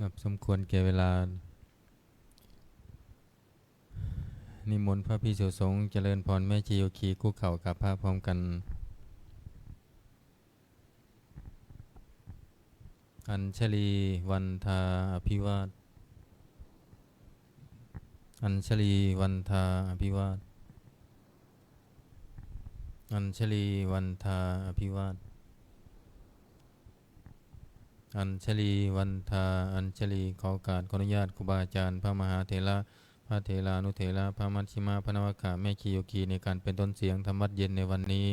ครับสมควรแก่เวลานิมนต์พระภิกษุสงฆ์เจริญพรแม่ชีโยคีคุกเข่ากับพระพร้อมกันอัญชลีวันทาอภิวาทอัญชลีวันทาอภิวาทอัญชลีวันทาอภิวาทอัญชลีวันทาอัญชลีขอโอกาสขออนุญาตครูบาอาจารย์พระมหาเถระพระเถรานุเถระพระมัชฌิมาพระนวากะแม่ชีโยคีในการเป็นต้นเสียงธรรมวัดเย็นในวันนี้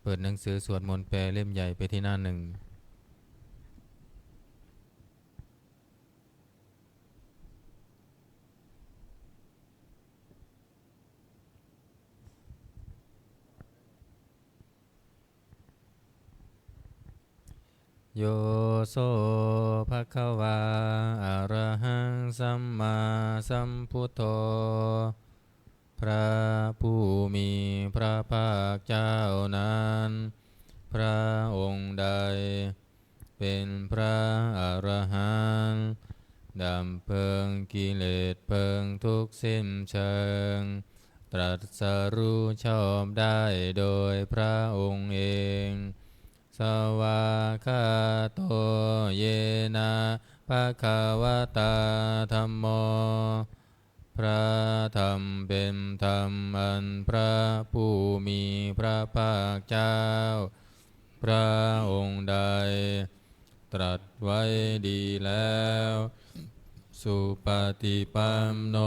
เปิดหนังสือสวดมนต์แปลเล่มใหญ่ไปที่หน้าหนึ่งโยโสภะคะวาอะระหังสัมมาสัมพุทโธพระผู้มีพระภาคเจ้านั้นพระองค์ใดเป็นพระอรหันต์ดับเพลิงกิเลสเพลิงทุกข์สิ้นเชิงตรัสรู้ชอบได้โดยพระองค์เองสวากขาโตเยนะภะคะวะตาธัมโมพระธรรมเป็นธรรมอันพระผู้มีพระภาคเจ้าพระองค์ใดตรัสไว้ดีแล้วสุปฏิปันโน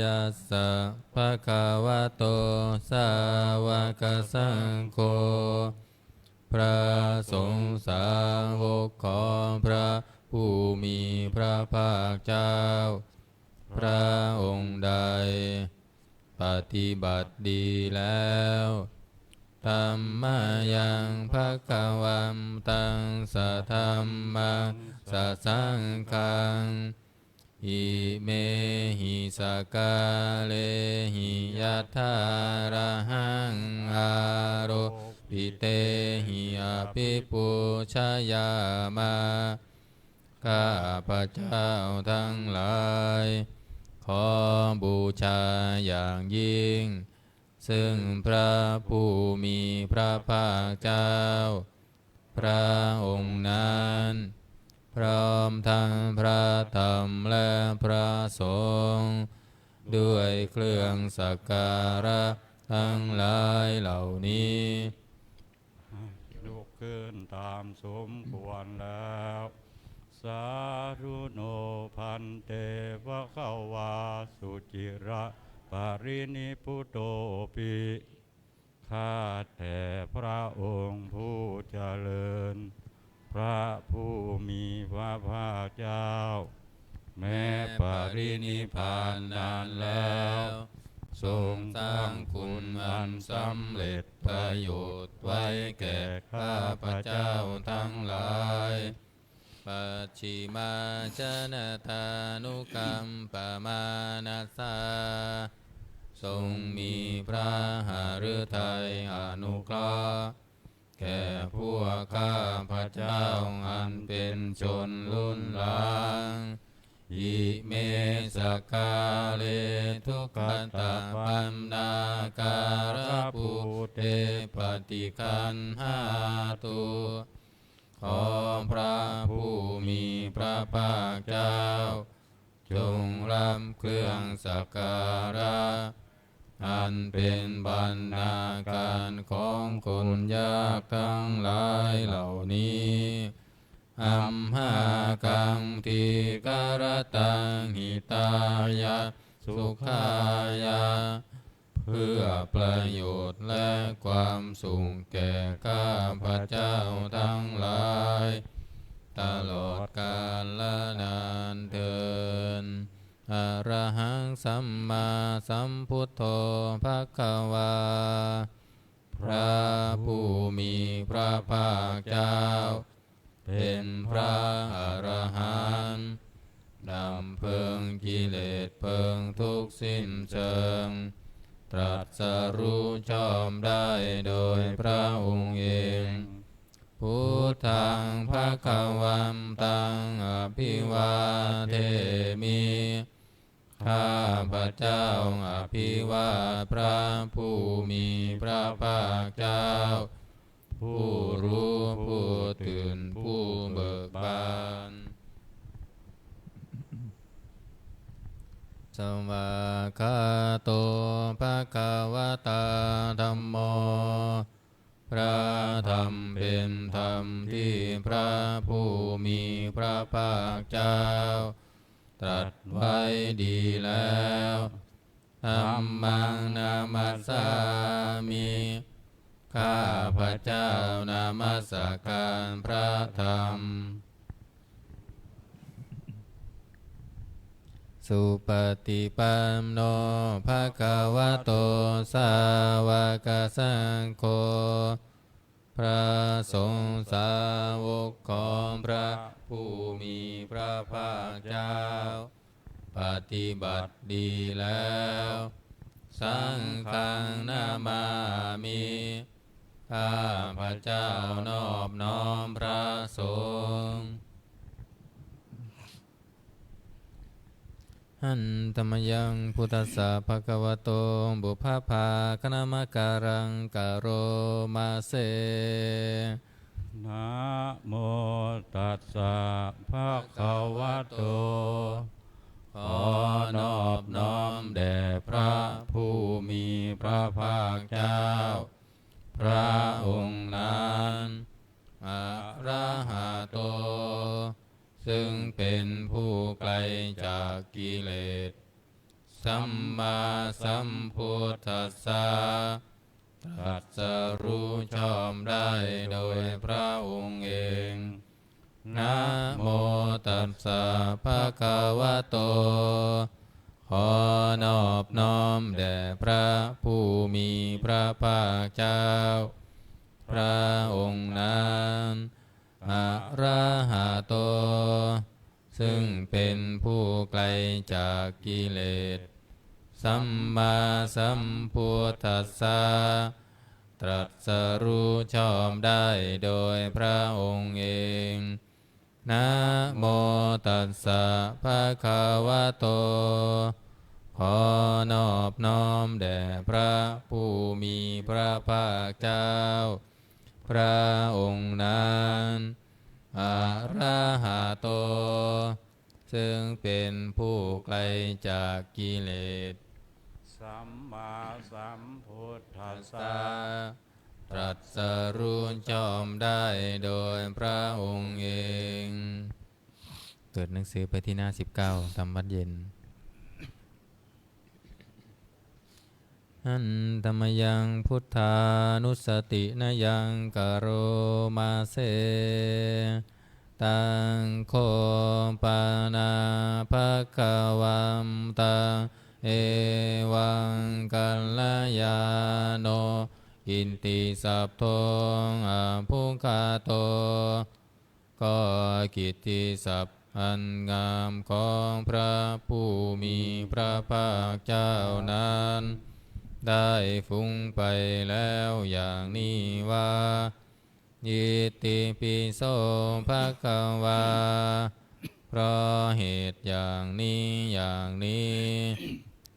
ยัสสะภะคะวะโตสาวกสังโฆพระสงฆ์สาวกของพระผู้มีพระภาคเจ้าพระองค์ใดปฏิบัติดีแล้วธัมมายังภคะวันตังสัทธัมมังสัสสังฆังอิเมหิสกาเลหิยัตถาระหังอาโรปิเตหิอภิปุชยามาข้าพระเจ้าทั้งหลายขอบูชาอย่างยิ่งซึ่งพระผู้มีพระภาคเจ้าพระองค์นั้นพร้อมทั้งพระธรรมและพระสงฆ์ด้วยเครื่องสักการะทั้งหลายเหล่านี้ลุกขึ้นตามสมควรแล้วสาธุโนพันเตวะเข้าวาสุจิระปารินิพุโตปิข้าแต่พระองค์ผู้เจริญพระผู้มีพระภาคเจ้าแม้ปรินิพพานนานแล้วทรงตั้งคุณอันสำเร็จประโยชน์ไว้แก่ข้าพระเจ้าทั้งหลายปัจฉิมาชนะทานุกัมปมานัสสาทรงมีพระหฤทัยอนุเคราะห์แก่พวกข้าพระเจ้าอันเป็นชนรุ่นหลังอิเมสกาเลทุกขตาปันนาการะปุเตปฏิคันหาตุขอพระผู้มีพระภาคเจ้าจงรับเครื่องสักการะอันเป็นบรรณาการของคนยากทั้งหลายเหล่านี้อัมหากังติกรตังหิตายะสุขายะเพื่อประโยชน์และความสุขแก่ข้าพระเจ้าทั้งหลายตลอดกาลและนานเทอญอะระหังสัมมาสัมพุทโธภคะวาพระผู้มีพระภาคเจ้าเป็นพระอรหันต์ดับเพลิงกิเลสเพลิงทุกข์สิ้นเชิงตรัสรู้ชอบได้โดยพระองค์เอง พุทธังภคะวันตังอภิวาเทมิข้าพระเจ้าอภิวาทพระผู้มีพระภาคเจ้าผู้รู้ผู้ตื่นผู้เบิกบานสวากขาโตภคะวตาธัมโมพระธรรมเป็นธรรมที่พระผู้มีพระภาคเจ้าตรัสไว้ดีแล้วธัมมังนามัสสามิข้าพระเจ้านามัสการพระธรรมสุปฏิปันโนภะคะวะโตสาวกสังโฆพระสงฆ์สาวกของพระผู้มีพระภาคเจ้าปฏิบัติดีแล้วสังฆังนามามิข้าพระเจ้านอบน้อมพระสงฆ์หันธรรมยังพุทธัสสะภะคะวะโตบุพพาคณมการังกโรมาเสนะโมตัสสะภะคะวะโตขอนอบน้อมแด่พระผู้มีพระภาคเจ้าพระองค์นั้นอะระหะโตซึ่งเป็นผู้ไกลจากกิเลสสัมมาสัมพุทธัสสะตรัสรู้ชอบได้โดยพระองค์เองนะโมตัสสะภะคะวะโตขอนอบน้อมแด่พระผู้มีพระภาคเจ้าพระองค์นั้นอะระหะโตซึ่งเป็นผู้ไกลจากกิเลสสัมมาสัมพุทธัสสะตรัสรู้ชอบได้โดยพระองค์เองนะโมตัสสะภะคะวะโตขอนอบน้อมแด่พระผู้มีพระภาคเจ้าพระองค์นั้นอะระหะโตซึ่งเป็นผู้ไกลจากกิเลสสัมมาสัมพุทธัสสะตรัสรู้ชอบได้โดยพระองค์เองเกิดหนังสือไปที่หน้า19ทำวัดเย็นหันธรรมยังพุทธานุสตินายังกโรมาเสตังโคปานาภคะวัมตังเอวังกัลลยาโนอินติสัพโทอะภุคาโตก็กิตติศัพท์อันงามของพระผู้มีพระภาคเจ้านั้นได้ฟุ้งไปแล้วอย่างนี้ว่ายิตติปิโสภควาเพราะเหตุอย่างนี้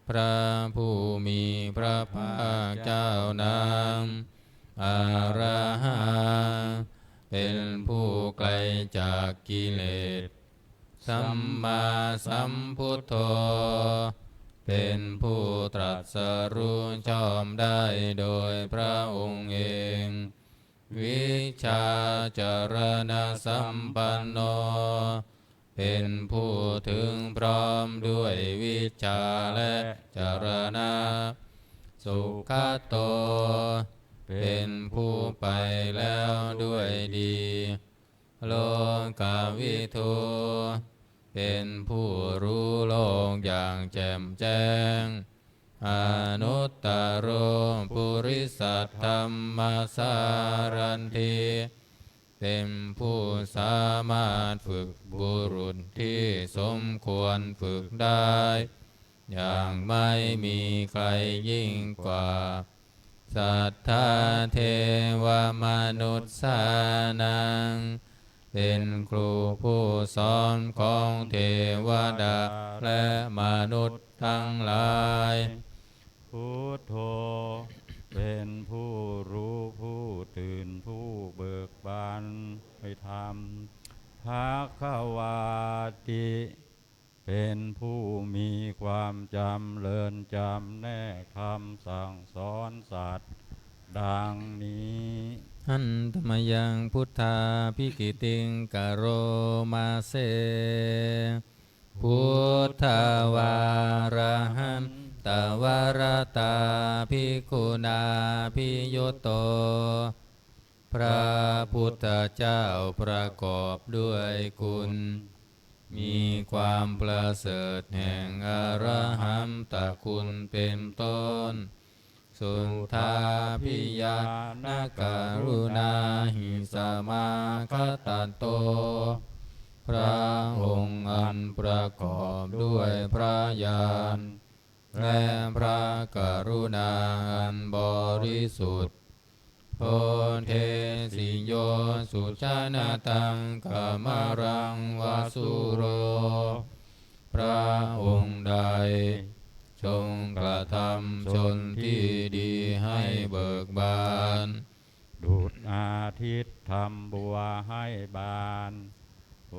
พระผู้มีพระภาคเจ้านั้นอรหันต์เป็นผู้ไกลจากกิเลสสัมมาสัมพุทโธเป็นผู้ตรัสรู้ชอบได้โดยพระองค์เองวิชาจารณสัมปันโนเป็นผู้ถึงพร้อมด้วยวิชาและจารณะสุขโตเป็นผู้ไปแล้วด้วยดีโลกวิทูเป็นผู้รู้โลกอย่างแจ่มแจ้งอนุตตโรปุริสัทธัมมาสารันติเป็นผู้สามารถฝึกบุรุษที่สมควรฝึกได้อย่างไม่มีใครยิ่งกว่า สัทธาเทวมนุษย์สานังเป็นครูผู้สอนของเทวดาและมนุษย์ทั้งหลายพุทโธเป็นผู้รู้ผู้ตื่นผู้เบิกบานไปทำภควาติเป็นผู้มีความจำเริญจำแนกคำสั่งสอนสัตว์ดังนี้หันธมยังพุทธาภิกิติงกโรมาเสพุทธวาระหันตวรตาภิกขุนาภิยุตโตพระพุทธเจ้าประกอบด้วยคุณมีความประเสริฐแห่งอรหันตคุณเป็นต้นสุนทาพิยานการุณาหิสมาคตันโตพระองค์อันประกอบด้วยพระญาณและพระกรุณาอันบริสุทธิ์โพเทสิโยสุชานาตังกามรังวาสุโรพระองค์ใดจงกระทำชนที่ดีให้เบิกบานดุจอาทิตย์ทำบัวให้บาน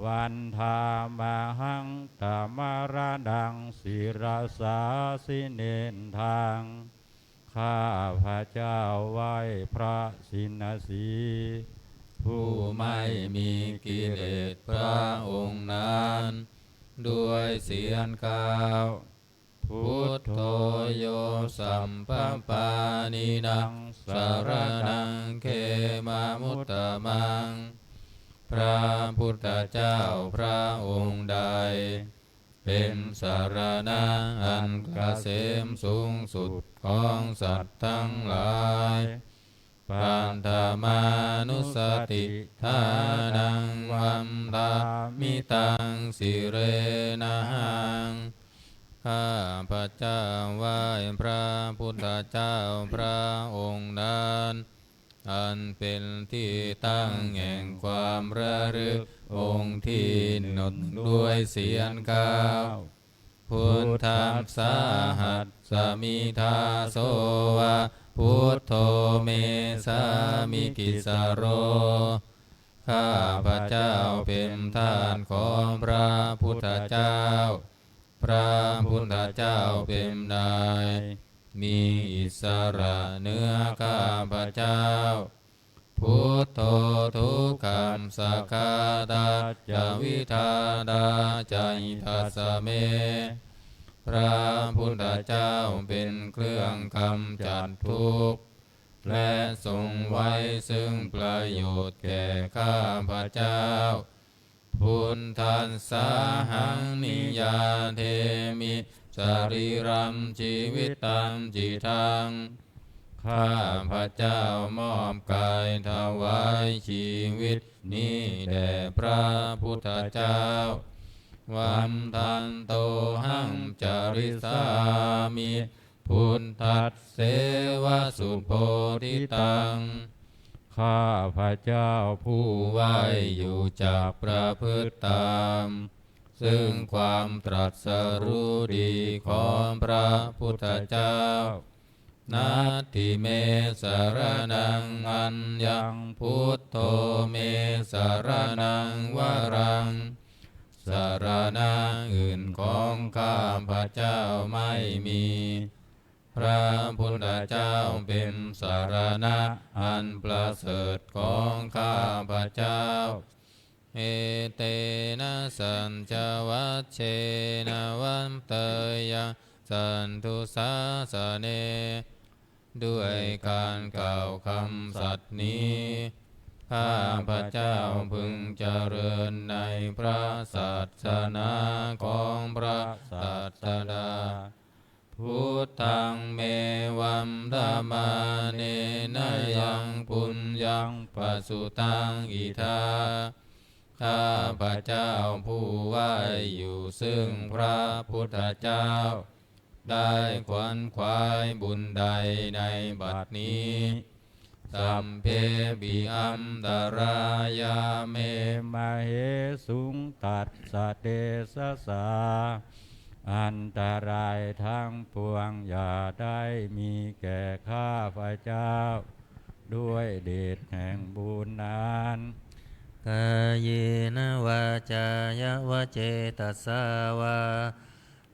วันธามาหังตามารดังศิรสาสิเนนทางข้าพระเจ้าไหว้พระสินสีผู้ไม่มีกิเลสพระองค์นั้นด้วยเสียงกล่าวพุทโธโยสัมปปานินังสารนังเขมามุตตมังพระพุทธเจ้าพระองค์ใดเป็นสารณะอันเกษมสูงสุดของสัตว์ทั้งหลายปันธามานุสติทานังวัมตามิตังสิเรนะหังข้าพระเจ้าไหว้พระพุทธเจ้าพระองค์นั้นอันเป็นที่ตั้งแห่งความระลึกองค์ที่หนุนด้วยเสียงกล่าวพุทธัสสะหัสสมิทาโสวะพุทโธเมสามิกิสโรข้าพระเจ้าเป็นทานของพระพุทธเจ้าพระพุทธเจ้าเป็นนายมีอิสระเหนือข้าพระเจ้าพุทโธทุกขัมสกาตาจาวิธาดาจายิทัสสะเมพระพุทธเจ้าเป็นเครื่องกำจัดทุกข์และทรงไว้ซึ่งประโยชน์แก่ข้าพระเจ้าพุทธัสสะหังนิยาเทมิสรีรัมชีวิตตังจิตังข้าพระเจ้ามอบกายถวายชีวิตนี้แด่พระพุทธเจ้าวันทันโตหังจาริสามิพุทธัสเสวะสุโพธิตังข้าพระเจ้าผู้ไหวอยู่จากประพฤติตามซึ่งความตรัสรู้ดีของพระพุทธเจ้านาทิเมสารนังอัญญังพุทโธเมสารนังวรังสารณะอื่นของข้าพระเจ้าไม่มีพระพุทธเจ้าเป็นสารณะอันประเสริฐของข้าพระเจ้าเอเตนะสัญจวัชเชนะวันเตยะสันตุสาสเนด้วยการกล่าวคำสัตย์นี้ข้าพระเจ้าพึงเจริญในพระศาสนาของพระศาสดาพุทธังเมวัมธัมมาเนนะยังปุญญังปัสสุตังอิทาข้าพระเจ้าผู้ไหวอยู่ซึ่งพระพุทธเจ้า ได้ขวนขวายบุญใดในบัดนี้สัมเพบิอัมตรายาเม มาเหสุงตัดสะเดสะสาอันตรายทั้งปวงอย่าได้มีแก่ข้าพเจ้าด้วยเดชแห่งบุญนั้น กายเยนะวาจายะวะเจตสาวา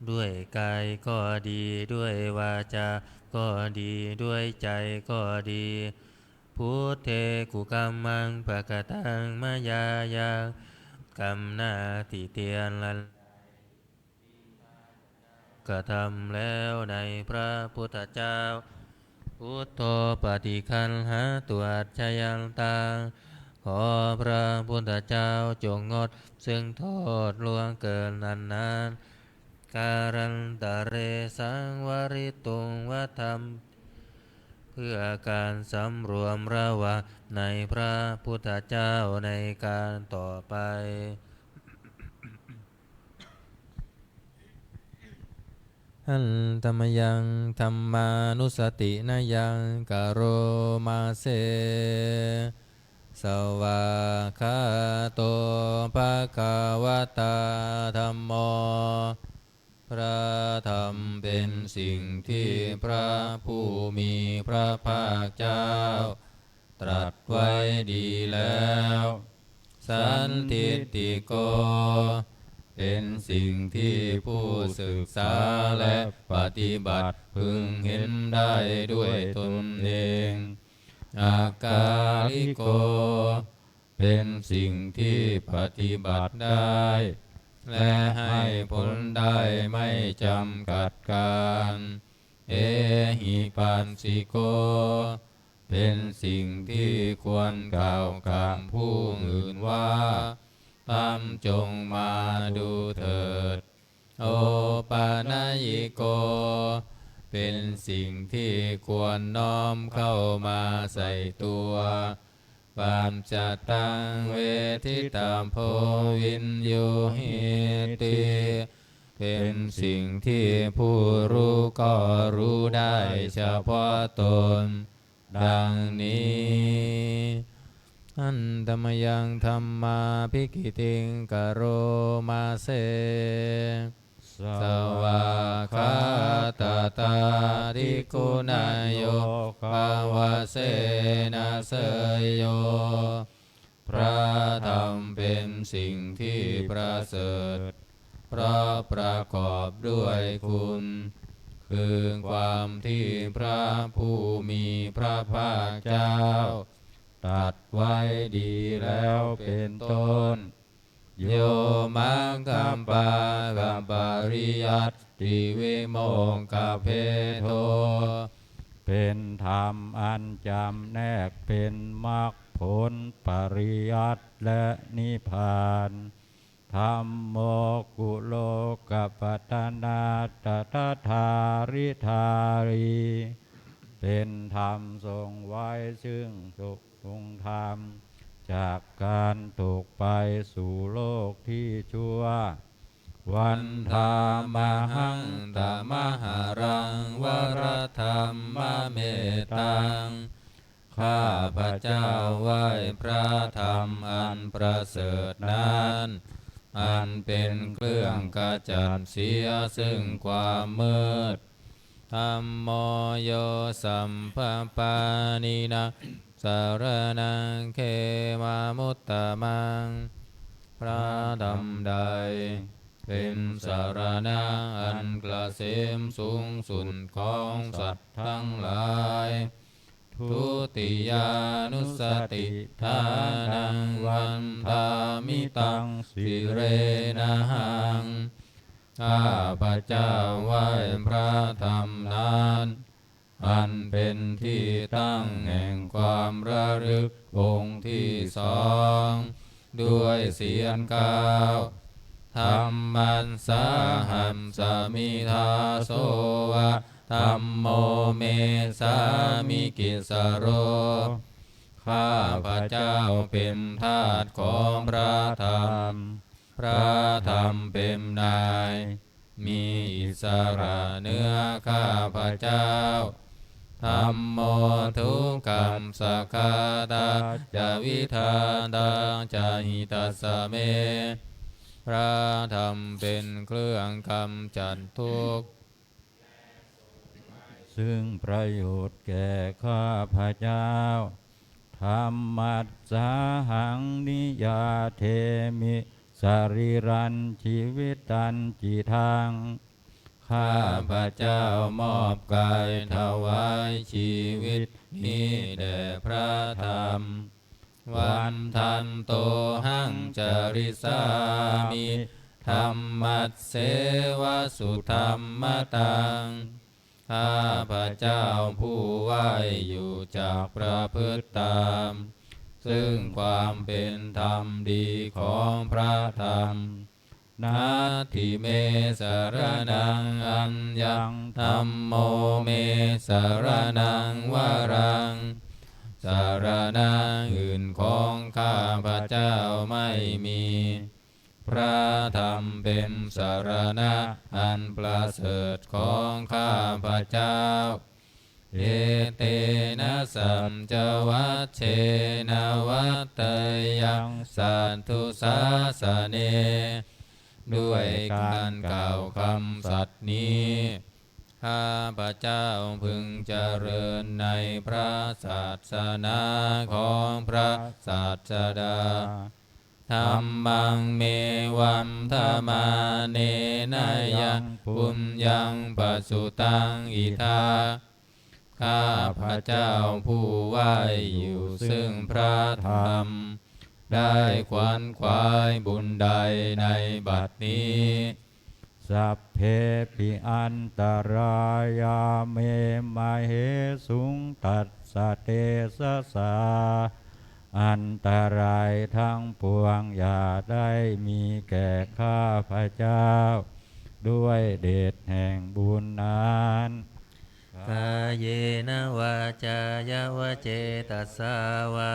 ด้วยกายก็ดีด้วยวาจาก็ดีด้วยใจก็ดีพุทเทกุกัมมังปะกตังมายายากรรมหน้าที่เตียนลันกระทำแล้วในพระพุทธเจ้าพุทโธปฏิคันหาตัวชยันตังขอพระพุทธเจ้าจงงดซึ่งโทษล่วงเกินนานการันตะเรสังวริตุงวัฒรรมเพื่อการสำรวมระวังในพระพุทธเจ้าในการต่อไปหันธรรมยังธรรมานุสตินายังกโรมาเสสวาคาโตภะคะวะตาธัมโมพระธรรมเป็นสิ่งที่พระผู้มีพระภาคเจ้าตรัสไว้ดีแล้วสันทิฏฐิโกเป็นสิ่งที่ผู้ศึกษาและปฏิบัติพึงเห็นได้ด้วยตนเองอากาลิโกเป็นสิ่งที่ปฏิบัติได้และให้ผลได้ไม่จำกัดการเอหิปัสสิโกเป็นสิ่งที่ควรกล่าวกับผู้อื่นว่าตามจงมาดูเถิดโอปานายิโกเป็นสิ่งที่ควรน้อมเข้ามาใส่ตัวปามจัตตังเวทิตาโพวินโยหิติเป็นสิ่งที่ผู้รู้ก็รู้ได้เฉพาะตนดังนี้อันธรรมยังธรรมาภิกิติงกโรมาเสสวาคาตาตาทิคุณายโยภาวะเสนาเสยโยพระธรรมเป็นสิ่งที่ประเสริฐเพราะประกอบด้วยคุณคือความที่พระผู้มีพระภาคเจ้าตรัสไว้ดีแล้วเป็นต้นโยมังคัมปะกัมปะริยัตติวิโมกขเพโทเป็นธรรมอันจำแนกเป็นมรรคผลปริยัติและนิพพานธัมโมกุโลกัปตนาตถาธาริธารีเป็นธรรมทรงไว้ซึ่งสุขธรรมจากการตกไปสู่โลกที่ชั่ววันธามหังตมหารังวรธรรมเมตังข้าพระเจ้าไหว้พระธรรมอันประเสริฐนั้นอันเป็นเครื่องกำจัดเสียซึ่งความมืดธัมโมโยสัมภปานินะสารนังเขมามุตตมังพระธรรมใดเป็นสารณะอันเกษมสูงสุดของสัตว์ทั้งหลายทุติยานุสติทานังวันทามิตังสิเรนะหังข้าพระเจ้าไหว้พระธรรมนั้นอันเป็นที่ตั้งแห่งความระลึกองค์ที่สองด้วยเสียงกล่าวธัมมัสสาหัมสมิทาโสวะธัมโมเมสามิกิสโรข้าพระเจ้าเป็นทาสของพระธรรมพระธรรมเป็นนาย มีอิสระเนื้อข้าพเจ้าธัมโมทุกขัมสกาตาจะวิธาตังจะหิตัสสะเมพระธรรมเป็นเครื่องกำจัดทุกข์ซึ่งประโยชน์แก่ข้าพเจ้าธรรมัสสาหังนิยาเทมิสรีรันชีวิตันจิทังข้าพเจ้ามอบกายถวายชีวิตนี้แด่พระธรรมวันทันโตหังจริสามิธรรมัสเสวสุธรรมตังข้าพเจ้าผู้ไหวอยู่จากประพฤติตามซึ่งความเป็นธรรมดีของพระธรรมนาทิเมสรนังอัญญังธัมโมเมสรนังวรังสารณะอื่นของข้าพเจ้าไม่มีพระธรรมเป็นสารณะอันประเสริฐของข้าพเจ้าเอเตนะสัมจวัชเชนะวัตเตยังสัตถุสาสเนด้วยการกล่าวคำสัตย์นี้ข้าพเจ้าพึงเจริญในพระศาสนาของพระศาสดาธัมมังเมวัมธรรมาเนนะยังปุญญังปัสสุตังอิทาข้าพเจ้าผู้ไหวอยู่ซึ่งพระธรรมได้ขวนขวายบุญใดในบัดนี้สัพเพปิอันตรายาเมมาเหสุงตัสสะเตสะสาอันตรายทั้งปวงอย่าได้มีแก่ข้าพเจ้าด้วยเดชแห่งบุญนั้นกายเยนะวาจายาวเจตสาวา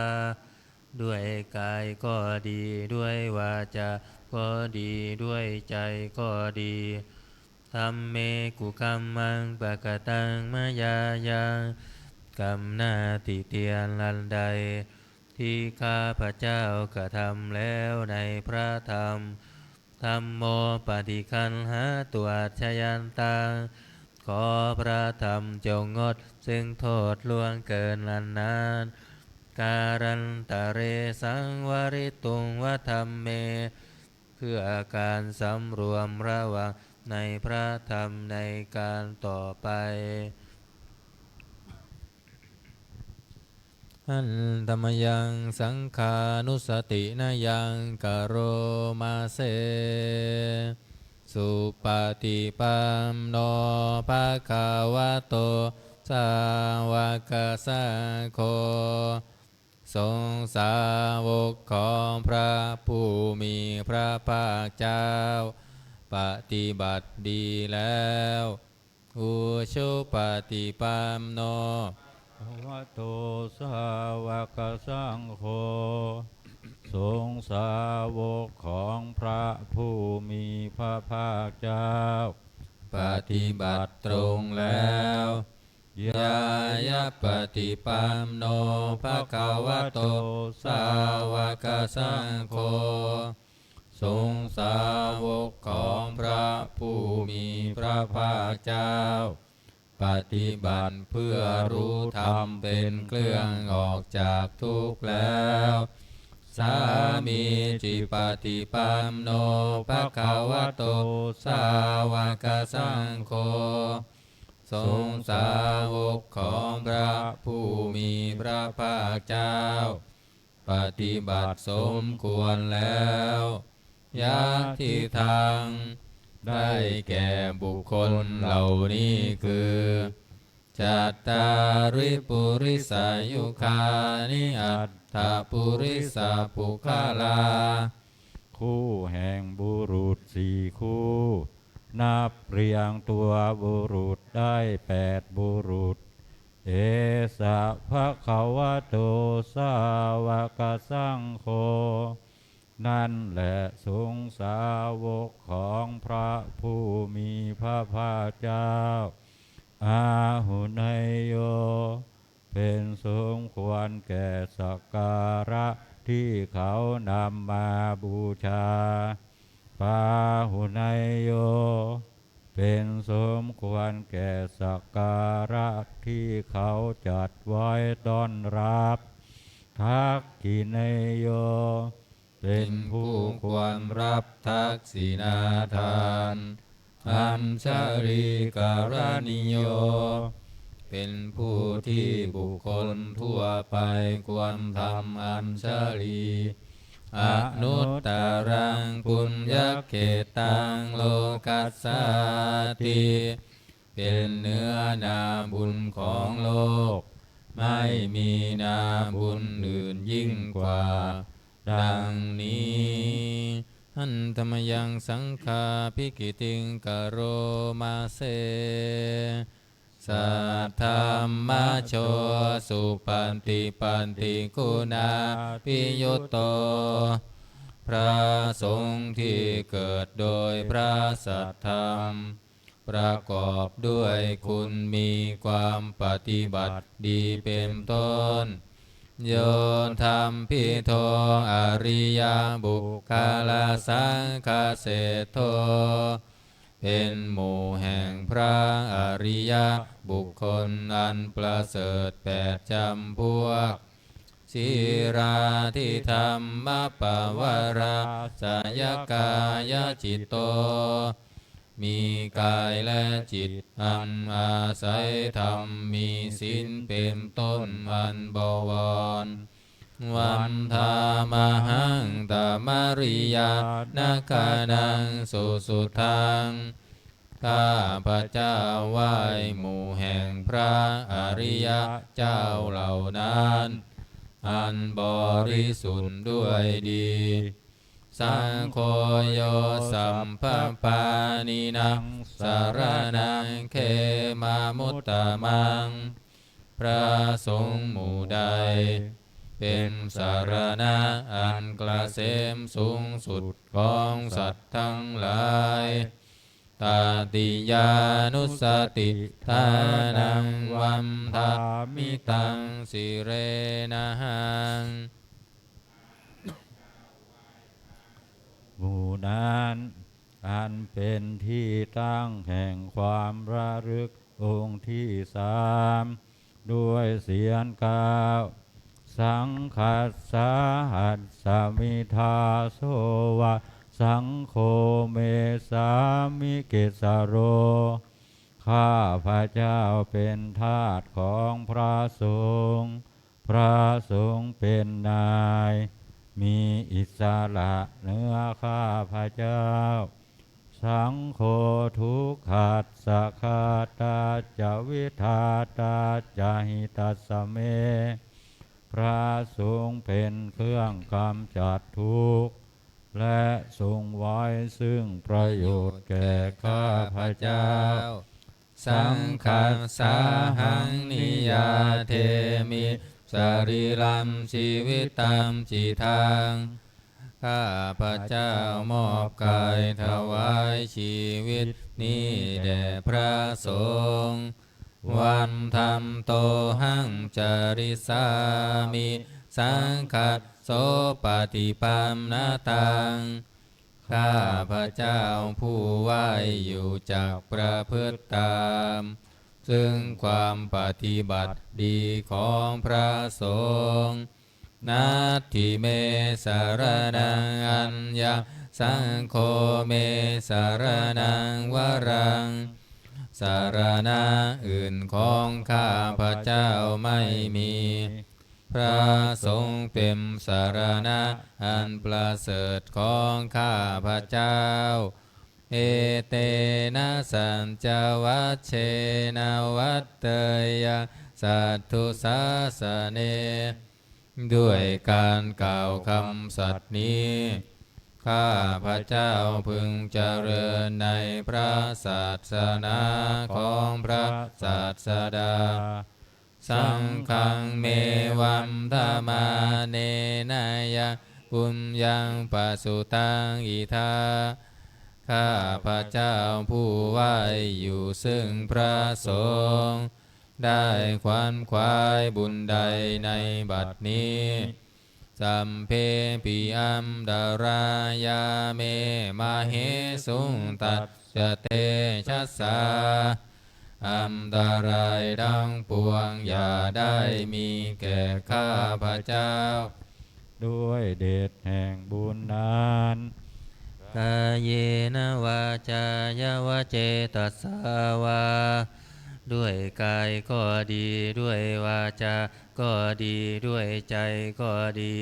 ด้วยกายก็ดีด้วยวาจาก็ดีด้วยใจก็ดีธัมเมกุคัมมังปะกตังมายายังกรรมหน้าติเตียนลันใดที่ข้าพเจ้ากระทำแล้วในพระธรรมธัมโมปฏิคันหาตัวชยันตังขอพระธรรมจงงดซึ่งโทษล่วงเกินลันนานการันตะเรสังวริตุงวธรรมเมเพื่อการสำรวมระวังในพระธรรมในการต่อไปอันธรรมยังสังขานุสตินายังกโรมาเสสุปฏิปันโนภะคะวะโตสาวกสังโฆทรงสาวกของพระผู้มีพระภาคเจ้าปฏิบัติดีแล้วอุชุปฏิปันโนภะคะวะโตสาวกสังโฆทรงสาวกของพระผู้มีพระภาคเจ้าปฏิบัติตรงแล้วยายะปฏิปันโนภะคะวะโตสาวกสังโฆทรงสาวกของพระผู้มีพระภาคเจ้าปฏิบัติเพื่อรู้ธรรมเป็นเครื่องออกจากทุกข์แล้วสามีจิปฏิปันโนภะคะวะโตสาวกสังโฆทรงสาวกของพระผู้มีพระภาคเจ้าปฏิบัติสมควรแล้วยะทิทางได้แก่บุคคลเหล่านี้คือจัตตาริปุริสายุคานิอัตถปุริสาปุคาลาคู่แห่งบุรุษสี่คู่นับเรียงตัวบุรุษได้8บุรุษเอสะภะคะวะโตสาวกสังโฆ นั่นแหละสงฆ์สาวกของพระผู้มีพระภาคเจ้าอาหุนยโยเป็นสมควรแก่สักการะที่เขานำมาบูชาปาหุนยโยเป็นสมควรแก่สักการะที่เขาจัดไว้ต้อนรับทักขินยโยเป็นผู้ควรรับทักษิณาทานอัญชลีการณิโยเป็นผู้ที่บุคคลทั่วไปควรทำอัญชลีอนุตตรังปุญญเขตังโลกัสสติเป็นเนื้อนาบุญของโลกไม่มีนาบุญอื่นยิ่งกว่าดังนี้หันธรรมยังสังฆาภิกิติงกโรมาเสสัทธัมมโชสุปันติปันติคุณาปิยุตโตพระสงฆ์ที่เกิดโดยพระสัทธรรมประกอบด้วยคุณมีความปฏิบัติดีเป็นต้นโยธรรมพิโทอริยบุคลาสังฆเสโทเป็นหมู่แห่งพระอริยบุคคลอันประเสริฐแปดจำพวกสีราทิธรรมปวาราสยกายจิตโตมีกายและจิตอันอาศัยธรรมมีศีลเป็นต้นอันบวรวันธามหังตมริยานาคานังสุสุทังข้าพระเจ้าไหว้หมู่แห่งพระอริยเจ้าเหล่านั้นอันบริสุทธิ์ด้วยดีสังโฆโยสัมภปานินังสารนังเขมามุตตะมังพระสงฆ์หมู่ใดเป็นสารณะอันเกษมสูงสุดของสัตว์ทั้งหลายตติยานุสติทานังวัมทามิตังสิเรนะหังหมู่นั้นอันเป็นที่ตั้งแห่งความระลึกองค์ที่สามด้วยเสียงกล่าวสังคัสสาหัสสมิทาโสวะสังโฆเมสามิเกสโรข้าพระเจ้าเป็นทาสของพระสงฆ์พระสงฆ์เป็นนายมีอิสระเหนือข้าพระเจ้าสังโฆทุกขัสสะคาตาจวิทาตาจหิตัสสะเมพระสงฆ์เป็นเครื่องกำจัดทุกข์และทรงไว้ซึ่งประโยชน์แก่ข้าพระเจ้าสังฆัสสาหังนิยาเทมิสรีรัมชีวิตตัมจิตังข้าพระเจ้ามอบกายถวายชีวิตนี้แด่พระสงฆ์วันธรรมโตหังจาริสามิสังคัสโสปฏิปันนาตังข้าพระเจ้าผู้ไหวอยู่จากประพฤติตามซึ่งความปฏิบัติดีของพระสงฆ์นัตถิเมสารนังอัญญสังโฆเมสารนังวรังสารณะอื่นของข้าพระเจ้าไม่มีพระสงฆ์เป็นสารณะอันประเสริฐของข้าพระเจ้าเอเตนะสัญจวัชเชนะวัตเตยะสัตถุสาสเนด้วยการกล่าวคำสัตย์นี้ข้าพระเจ้าพึงเจริญในพระศาสนาของพระศาสดาสังฆังเมวัมธามาเนนายะ ปุญญังปัสสุตังอิทาข้าพระเจ้าผู้ไหวอยู่ซึ่งพระสงฆ์ได้ขวนขวายบุญใดในบัดนี้สัมเพปิอัมดารายาเมมาเหสุงตัสสะเตชัสสาอันตรายดังปวงอย่าได้มีแก่ข้าพระเจ้าด้วยเดชแห่งบุญนั้นกายเยนะวาจายาวะเจตสาวาด้วยกายก็ดีด้วยวาจาก็ดีด้วยใจก็ดี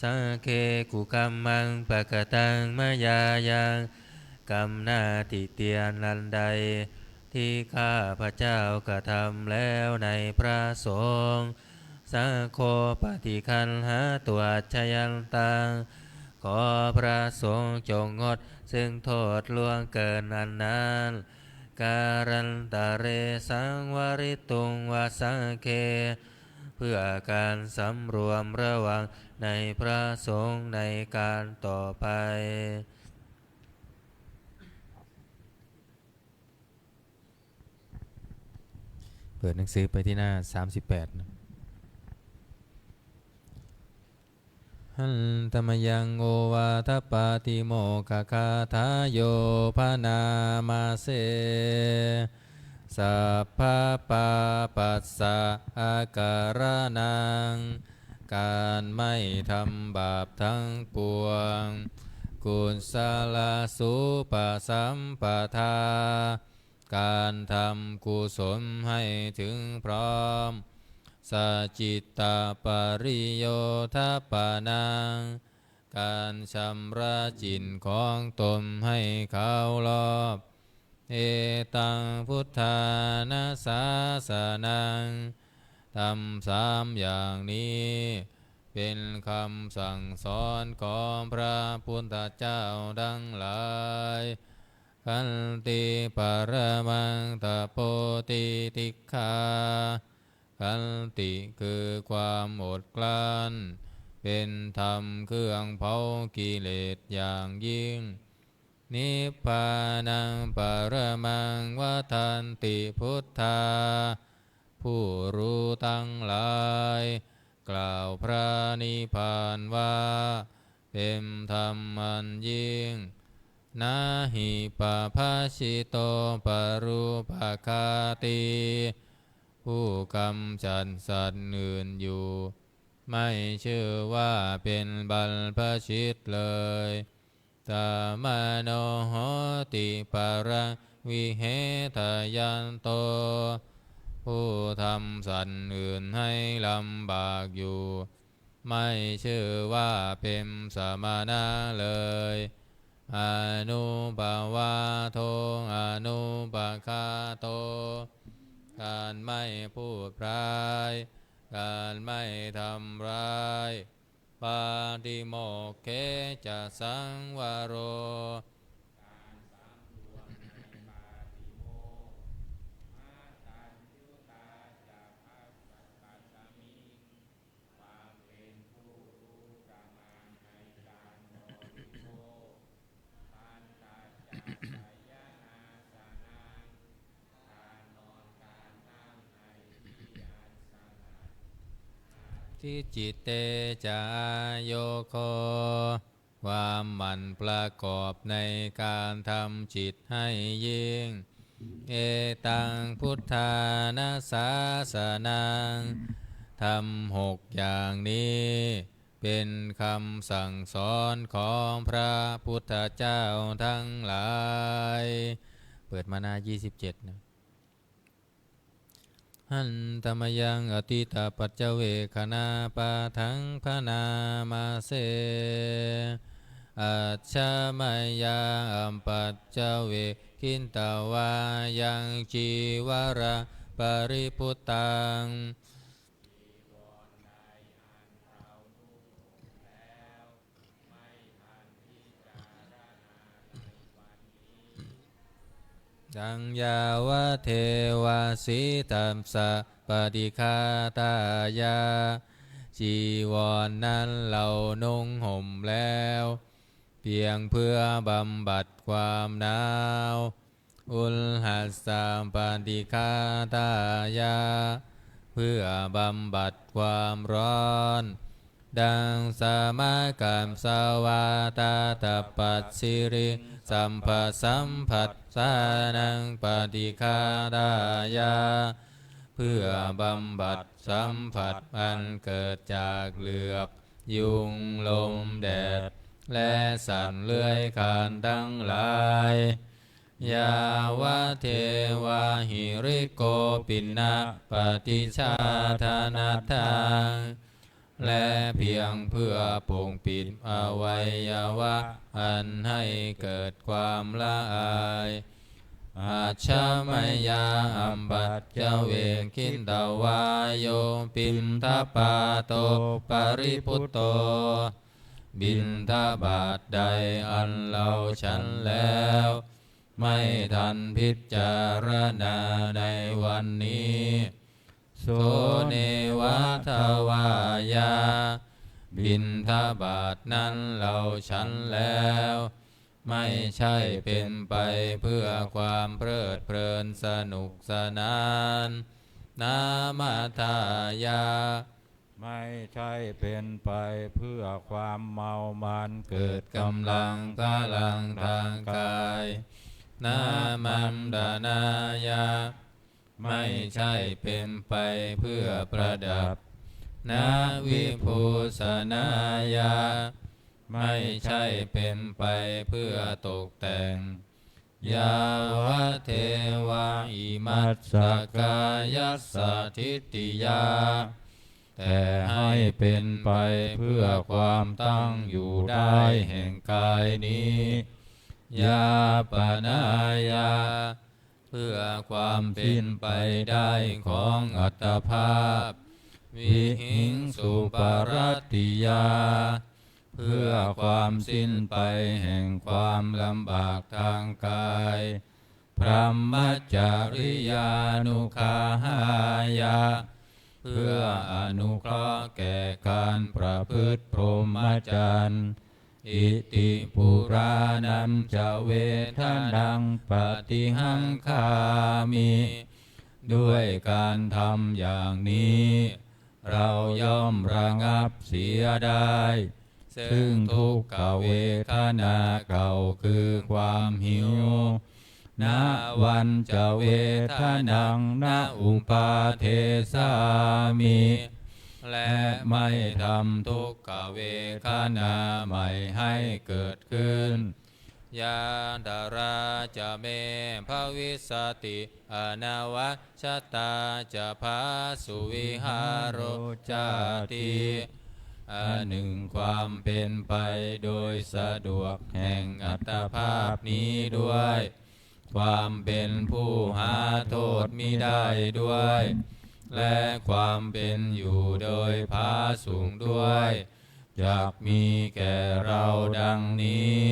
สังเคกุกัมมังปะกตังมายายังกรรมหน้าติเตียนนันใดที่ข้าพระเจ้ากระทำแล้วในพระสงฆ์สังโฆปฏิคันหาตัวชยันตังขอพระสงฆ์จงงดซึ่งโทษล่วงเกินอันนั้นการันตะเรสังวริตุงวาสังเคเพื่อการสำรวมระวังในพระสงฆ์ในการต่อไปเปิดหนังสือไปที่หน้า38นะหันธรรมยังโอวาทปาติโมกขคาทาโยพนามาเสสัพพะปาปัสสะอาการนังการไม่ทำบาปทั้งปวงกุศลสุปสัมปทาการทำกุศลให้ถึงพร้อมสัจจิตตปริโยทัปปานังการชำระจิตของตนให้เขารอบเอตังพุทธานาสาสนังทำสามอย่างนี้เป็นคำสั่งสอนของพระพุทธเจ้าดังหลายขันติปรมังตโปติติฆาขันติคือความอดกลั้นเป็นธรรมเครื่องเผากิเลสอย่างยิ่งนิพพานังปรมังวัฏันติพุทธาผู้รู้ทั้งหลายกล่าวพระนิพพานว่าเป็นธรรมอันยิ่งนาหิปภาชิโตปรูปคาติผู้กำจัดสัตว์อื่นอยู่ไม่เชื่อว่าเป็นบรรพชิตเลยตามโนโหติปรังวิเหทยันโตผู้ทำสัตว์อื่นให้ลำบากอยู่ไม่เชื่อว่าเป็นสมณะเลยอนุปวาโทอนุปคาโตการไม่พูดร้ายการไม่ทำร้ายปาติโมกเขจะสังวโรทิจิตเตจาโยโคความหมั่นประกอบในการทำจิตให้ยิ่งเอตังพุทธานาสาสนังทำ6อย่างนี้เป็นคำสั่งสอนของพระพุทธเจ้าทั้งหลายเปิดมาหน้า27นะหันธรรมยังอติตาปัจเจเวคณาปาทังพนามาเสอัจฉามยังอัมปัจเจเวคินตวายังจีวระปริพุตตังดังยาวะเทวาสีตัมสะปฏิคาตายา จีวรนนั้นเรานุ่งห่มแล้วเพียงเพื่อบำบัดความหนาวอุลหัสสะปฏิฆาตายาเพื่อบำบัดความร้อนดังสามกัมสวาตาตปัสสิริสัมภสัมผัสสานังปฏิฆาตายาเพื่อบำบัดสัมผัสอันเกิดจากเหลือบยุงลมแดดและสัตว์เลื้อยคลานทั้งหลายยาวะเทวาหิริโกปินะปฏิชาธานาทังและเพียงเพื่อปกปิดอวัยวะอันให้เกิดความละอายอาชามยาอัมบัจเจเวกินตวายโยปินทปาโตปริพุตโตบินทบาทใดอันเราฉันแล้วไม่ทันพิจารณาในวันนี้โสเนวะทวายาบิณฑบาตนั้นเราฉันแล้วไม่ใช่เป็นไปเพื่อความเพลิดเพลินสนุกสนานนามาทายาไม่ใช่เป็นไปเพื่อความเมามันเกิดกำลังพลังทางกายนามันดานายาไม่ใช่เป็นไปเพื่อประดับนาวิภูสนายาไม่ใช่เป็นไปเพื่อตกแต่งยาวะเทวาอิมัสสกายัสสทิฏฐิยาแต่ให้เป็นไปเพื่อความตั้งอยู่ได้แห่งกายนี้ยาปนายาเพื่อความเป็นไปได้ของอัตภาพวิหิงสุปรัตติยาเพื่อความสิ้นไปแห่งความลำบากทางกายพรหมจาริยานุคาหายาเพื่ออนุเคราะห์แก่การประพฤติพรหมจรรย์อิติปุรานันจะเวทนังปฏิหังคามิด้วยการทำอย่างนี้เราย่อมระงับเสียได้ซึ่งทุกขเวทนาเก่าคือความหิวณวันจะเวทนังณอุปาเทสามิและไม่ทำทุกขเวทนาใหม่ให้เกิดขึ้นยาดาราจะเมภวิสติอนาวชตาจะพาสุวิหารโรจาติอันหนึ่งความเป็นไปโดยสะดวกแห่งอัตภาพนี้ด้วยความเป็นผู้หาโทษมิได้ด้วยและความเป็นอยู่โดยพาสูงด้วยจักมีแก่เราดังนี้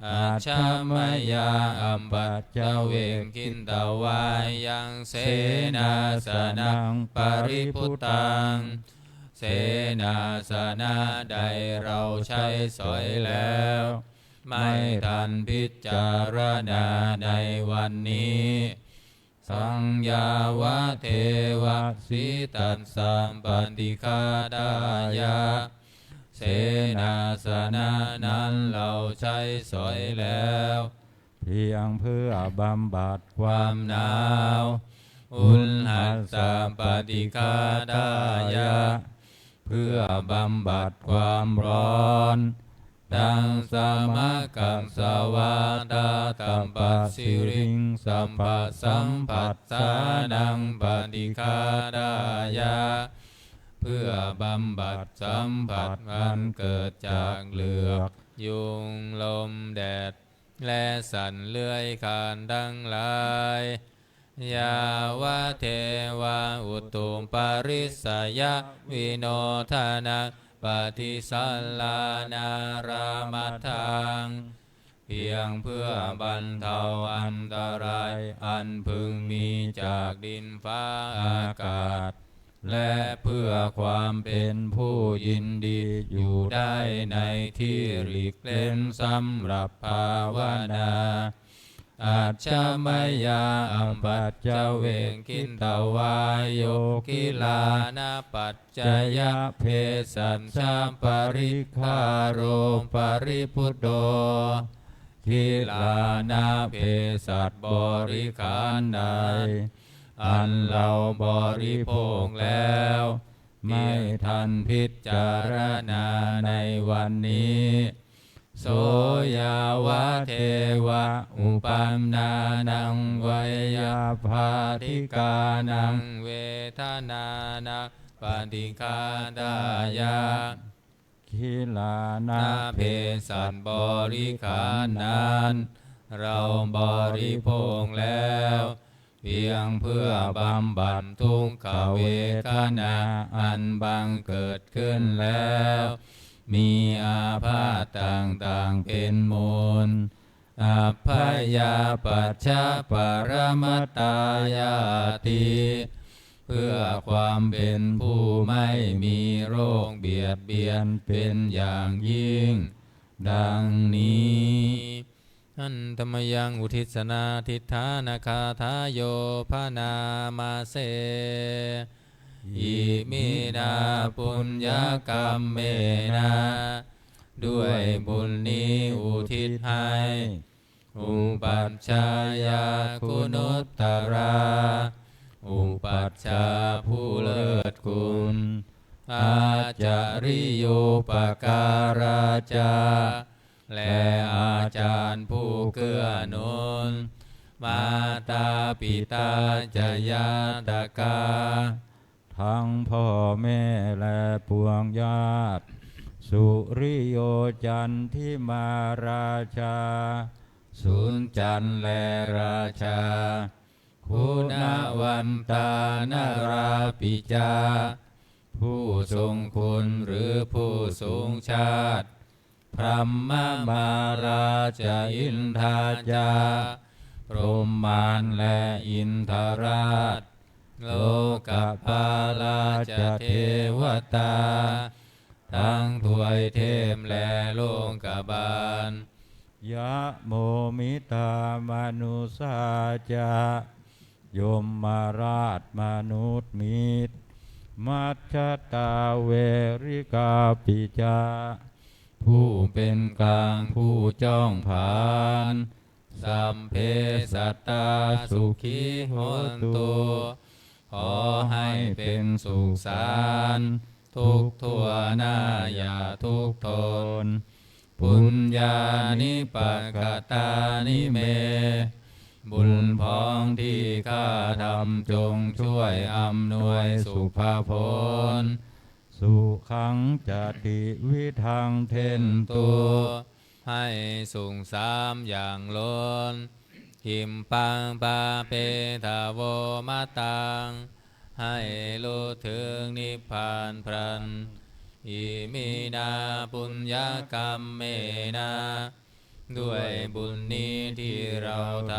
อาชามยาอัมบัจเจเวกินตวายังเสนาสนังปริพุตังเสนาสนะใดเราใช้สอยแล้วไม่ทันพิจารณาในวันนี้สังยาวะเทวะสิตัสสัมปฏิฆาดายาเสนาสนะนั้นเราใช้สอยแล้วเพียงเพื่อบำบัดความหนาวอุลหัสสะปฏิฆาดายาเพื่อบำบัดความร้อนดังสมกังสวาตาตัมปัสสิริงสัมปัสสัมผัสสานังปฏิฆาดายาเพื่อบำบัดสัมผัสอันเกิดจากเหลือกยุงลมแดดและสัตว์เลื้อยคลานทั้งหลายยาวะเทวาอุตุมปาริสยะวิโนทานะปฏิสัลลานารามัทธังเพียงเพื่อบรรเทาอันตรายอันพึงมีจากดินฟ้าอากาศ และเพื่อความเป็นผู้ยินดีอยู่ได้ในที่หลีกเล่นสำหรับภาวนาอัจฉมยาอัมปัจจเวงคินตวายโยกิลานาปัจจยเพสัญชาปริคาโรปริพุตโตกิลานาเพสัตบริขารใดอันเราบริโภคแล้วไม่ทันพิจารณาในวันนี้โสยาวะเทวะอุปันนานังวยาภาธิกานังเวทนานังปฏิฆาดายาคิลานา เพสัตบริขารนั้นเราบริโภคแล้วเพียงเพื่อบำบัดทุกขเวทนาอันบังเกิดขึ้นแล้วมีอาพาธต่างๆเป็นมูลอัพพยาปัจฉปรมัตตายาติเพื่อความเป็นผู้ไม่มีโรคเบียดเบียนเป็นอย่างยิ่งดังนี้อันธรรมยังอุทิศนาทิฏฐานาคาทายโยภานามาเสอิมินาปุญญกรรมเมนะด้วยบุญนี้อุทิศให้อุปัชฌายาคุณุตตราอุปัชฌาย์ผู้เลิศคุณอาจาริโยปการาจาและอาจารย์ผู้เกื้อหนุนมาตาปิตาจยาตกาทั้งพ่อแม่และปวงญาติสุริโยจันทิมาราชาสุนจันทร์และราชาคุณวันตานาราปิจาผู้ทรงคุณหรือผู้สูงชาติพรหมมาราชอินทาจาพรหมานและอินทราชโลกปาลาชเทวตาทั้งถวยเทพและโลกบาลยะโมมิตามนุสาจายมมาราชมนุษย์มิตรมัจจตาเวริกาปิจาผู้เป็นกลางผู้จ้องผานสัมเพสัตตาสุขีโหนตุขอให้เป็นสุขสารทุกทั่วหน้าอย่าทุกทนปุญญานิปักขตานิเมบุญพ้องที่ข้าทำจงช่วยอำนวยสุภาพลสุขังจติวิทังเทนตัวให้สูงสามอย่างล้นหิมปังปาเปทาโวมาตังให้รู้ถึงนิพพานพรันอิมินาปุญญกรรมเมนาด้วยบุญนี้ที่เราท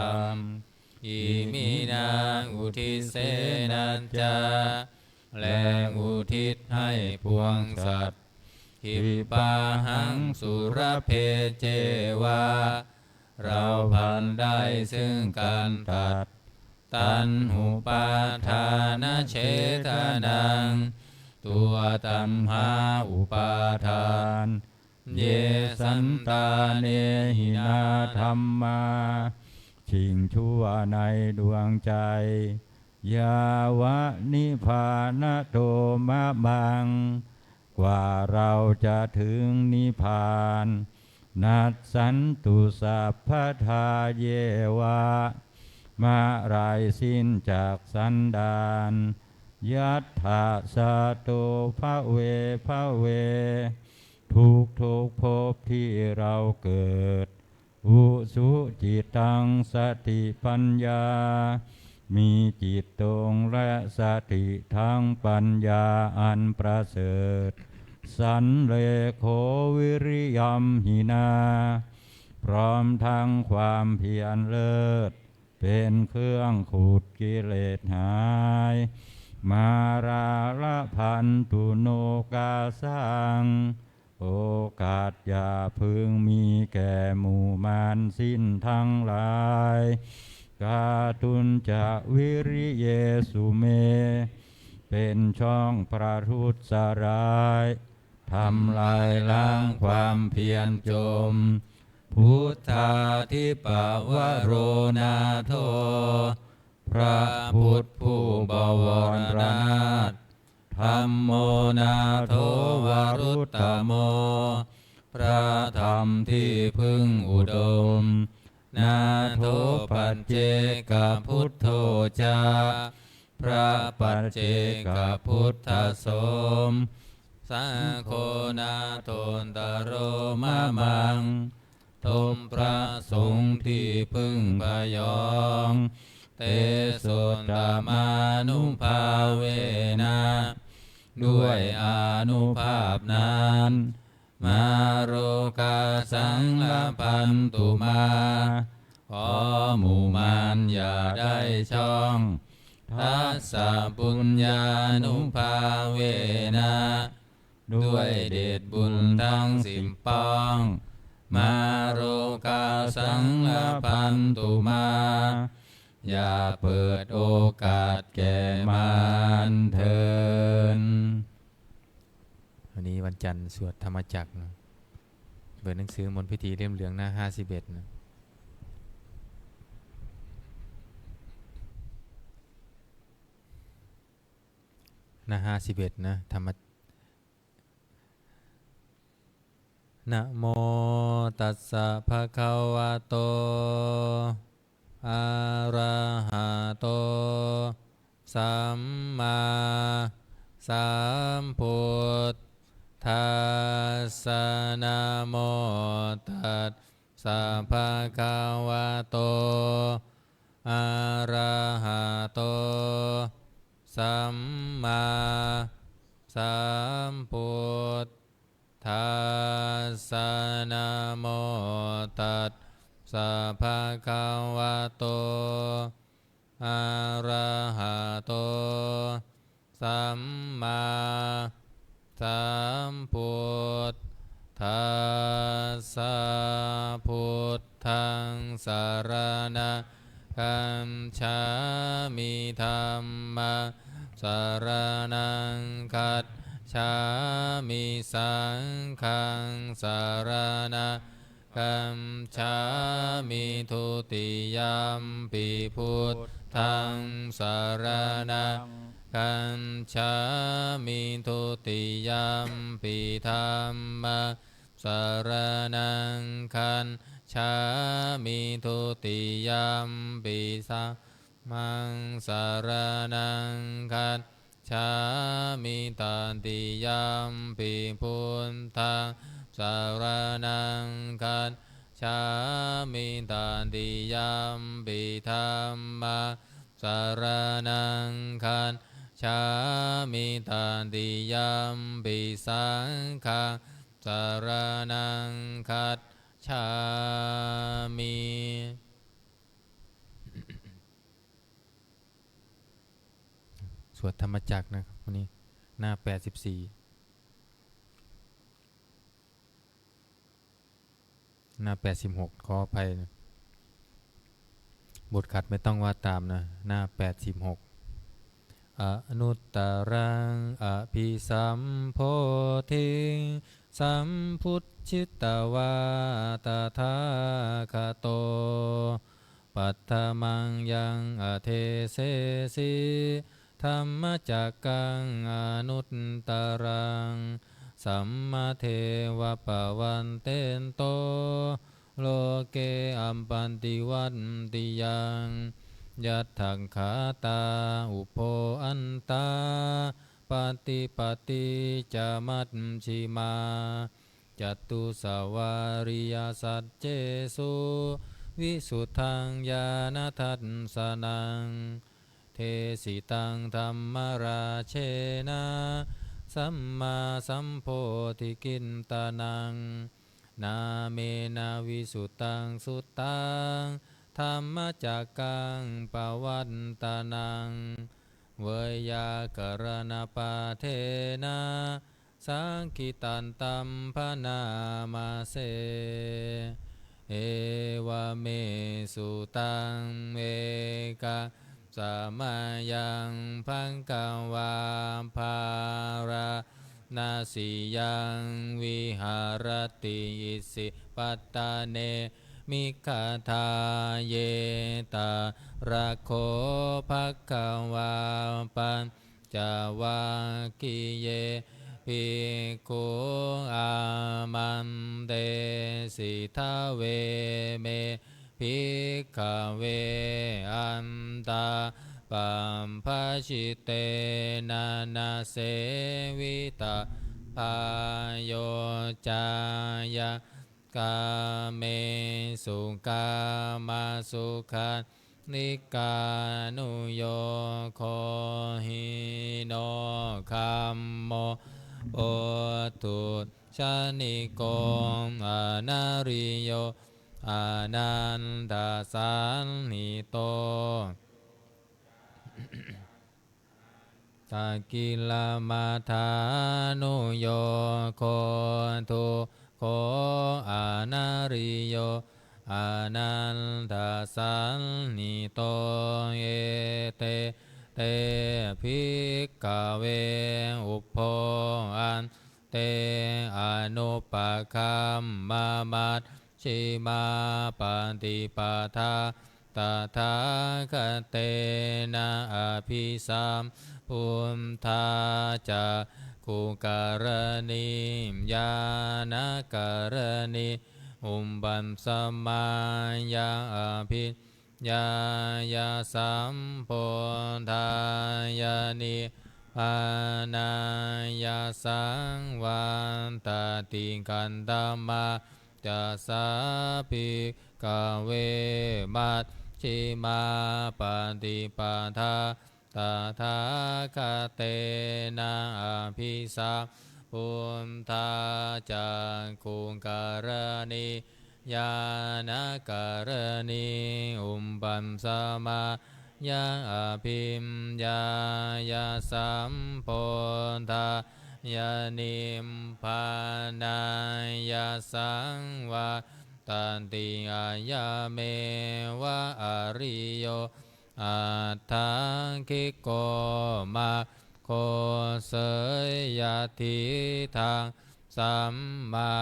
ำอิมินาอุทิเสนัจจาและอุทิศให้พวงสัตว์หิปาหังสุรเพเจวาเราพันได้ซึ่งการตัดตัณหุปาทานเฉทนังตัวตัณหาอุปาทานเยสันตาเนหินาธัมมาชิงชั่วในดวงใจยาวะนิพพานโตมะบังกว่าเราจะถึงนิพพานนัสสันตุสัพพทาเยวะมาไรสิ้นจากสันดานยัตถาสะโตภะเวภะเวทุกภพที่เราเกิดอุสุจิตังสติปัญญามีจิตตรงและสติทั้งปัญญาอันประเสริฐสันเลโควิริยมหินาพร้อมทั้งความเพียรเลิศเป็นเครื่องขูดกิเลสหาย มาราละพันตุโนกาสังโอกาสอย่าพึงมีแก่หมู่มารสิ้นทั้งหลายกาตุนจะวิริเยสุเมเป็นช่องประทุษร้ายทำลายล้างความเพียรจมพุทธาธิปวโรนาโทพระพุทธผู้บวรนาถธัมโมนาโทวรุตตโมพระธรรมที่พึ่งอุดมนาโทปัจเจกพุทโธจาพระปัจเจกพุทธสมสังโฆนาโทนตโรมะมังทมพระสงฆ์ที่พึ่งพยองเตโสตมานุภาเวนะด้วยอานุภาพนั้นมาโรกาสังลพันตุมาขอหมู่มารอย่าได้ช่องทัสสะปุญญานุภาเวนะด้วยเดชบุญทั้ง10ป้องมาโรกาสังลพันตุมาอย่าเปิดโอกาสแก่มารเถิดวันนี้วันจันทร์สวดธรรมจักรนะเปิดหนังสือมนต์พิธีเล่มเหลืองหน้า51นะหน้า51นะธรรมนะโมตัสสะภะคะวะโตอะระหะโตสัมมาสัมพุทธัสสะนะโมตัสสะภะคะวะโตอะระหะโตสัมมาสัมพุทธัสสะนะโมตัสสะภะคะวะโตอะระหะโตสัมมาสัมพุทธัสสะพุทธังสรณังคัจฉามิธัมมังสรณังคัจฉามิสังฆังสรณังคัจฉามิทุติยัมปิพุทธังสรณังคัจฉามิทุติยัมปิธัมมังสรณังคัจฉามิทุติยัมปิสังมังสรณังคัจฉามิตันติยัมปิพุทธังสรณังคัจฉามิตันติยัมปิธัมมังสรณังคัจฉามิตันติยัมปิสังฆังสรณังคัจฉามิสวดธรรมจักรนะครับวันนี้หน้า84หน้า86ขออภัยนะบทขัดไม่ต้องว่าตามนะหน้า86อนุตตรังอภิสัมโพธิสัมพุทธิตวาตถาคโตปัตถมังยังอเทเสสิธัมมจักกังอนุตตรังสัมมาเทวปวันเตนโตโลเกอัมปันติวันติยังยัตถังขาตาอุโพอันตาปฏิปฏิจามัชชิมาจตุสาวาริยสัจเจสุวิสุทธังญาณทัสสนังเทสิตังธรรมราเชนะสัมมาสัมโพธิกินตานังนาเมนาวิสุทธังสุตตังธรรมจักกังปวัตตานัง เวยากรณปาเทนะสังคิตันตัมพนามาเสเอวเมสุตังเมกะสามายังพังกวาภารานาสิยังวิหารติอิสิปัตตาเนมิคาทาเยตาระโคภควาปัญจวัคคีเยภิกขุอามันเตสิทาเวเมภิกขเวอันตาปัมภชิเตนานาเสวิตาพายโยจายกาเมสุกามาสุขันนิกานุโยโคหิโนคัมโมโอตุชานิโกอานาริโยอานันดาสันนิโตตากิลมาธานุโยโคทุโคอานาริโยอานันดาสันนิโตเอเตเตภิกขเวอุปโภอันเตอนุปคัมมามัตชิมาปฏิปทาตถาคเตนะอภิสัมพุทธาจะกุการณิญาณการณิอุมบัมสมายาอภิญาญาสัมโพธายานิปานายาสังวันตติกันตมาจะสาภิกเวมัตชิมาปฏิปทาตถาคเตนะอภิสัมพุทธาจักขุการณิญาณการณิอุมบัมสมายาอภิญญายาสัมโพธายานิมพานายาสังวาตันติอายาเมวะอริโยอัตถังคิโกมาโคเสยยทิทางสัมมา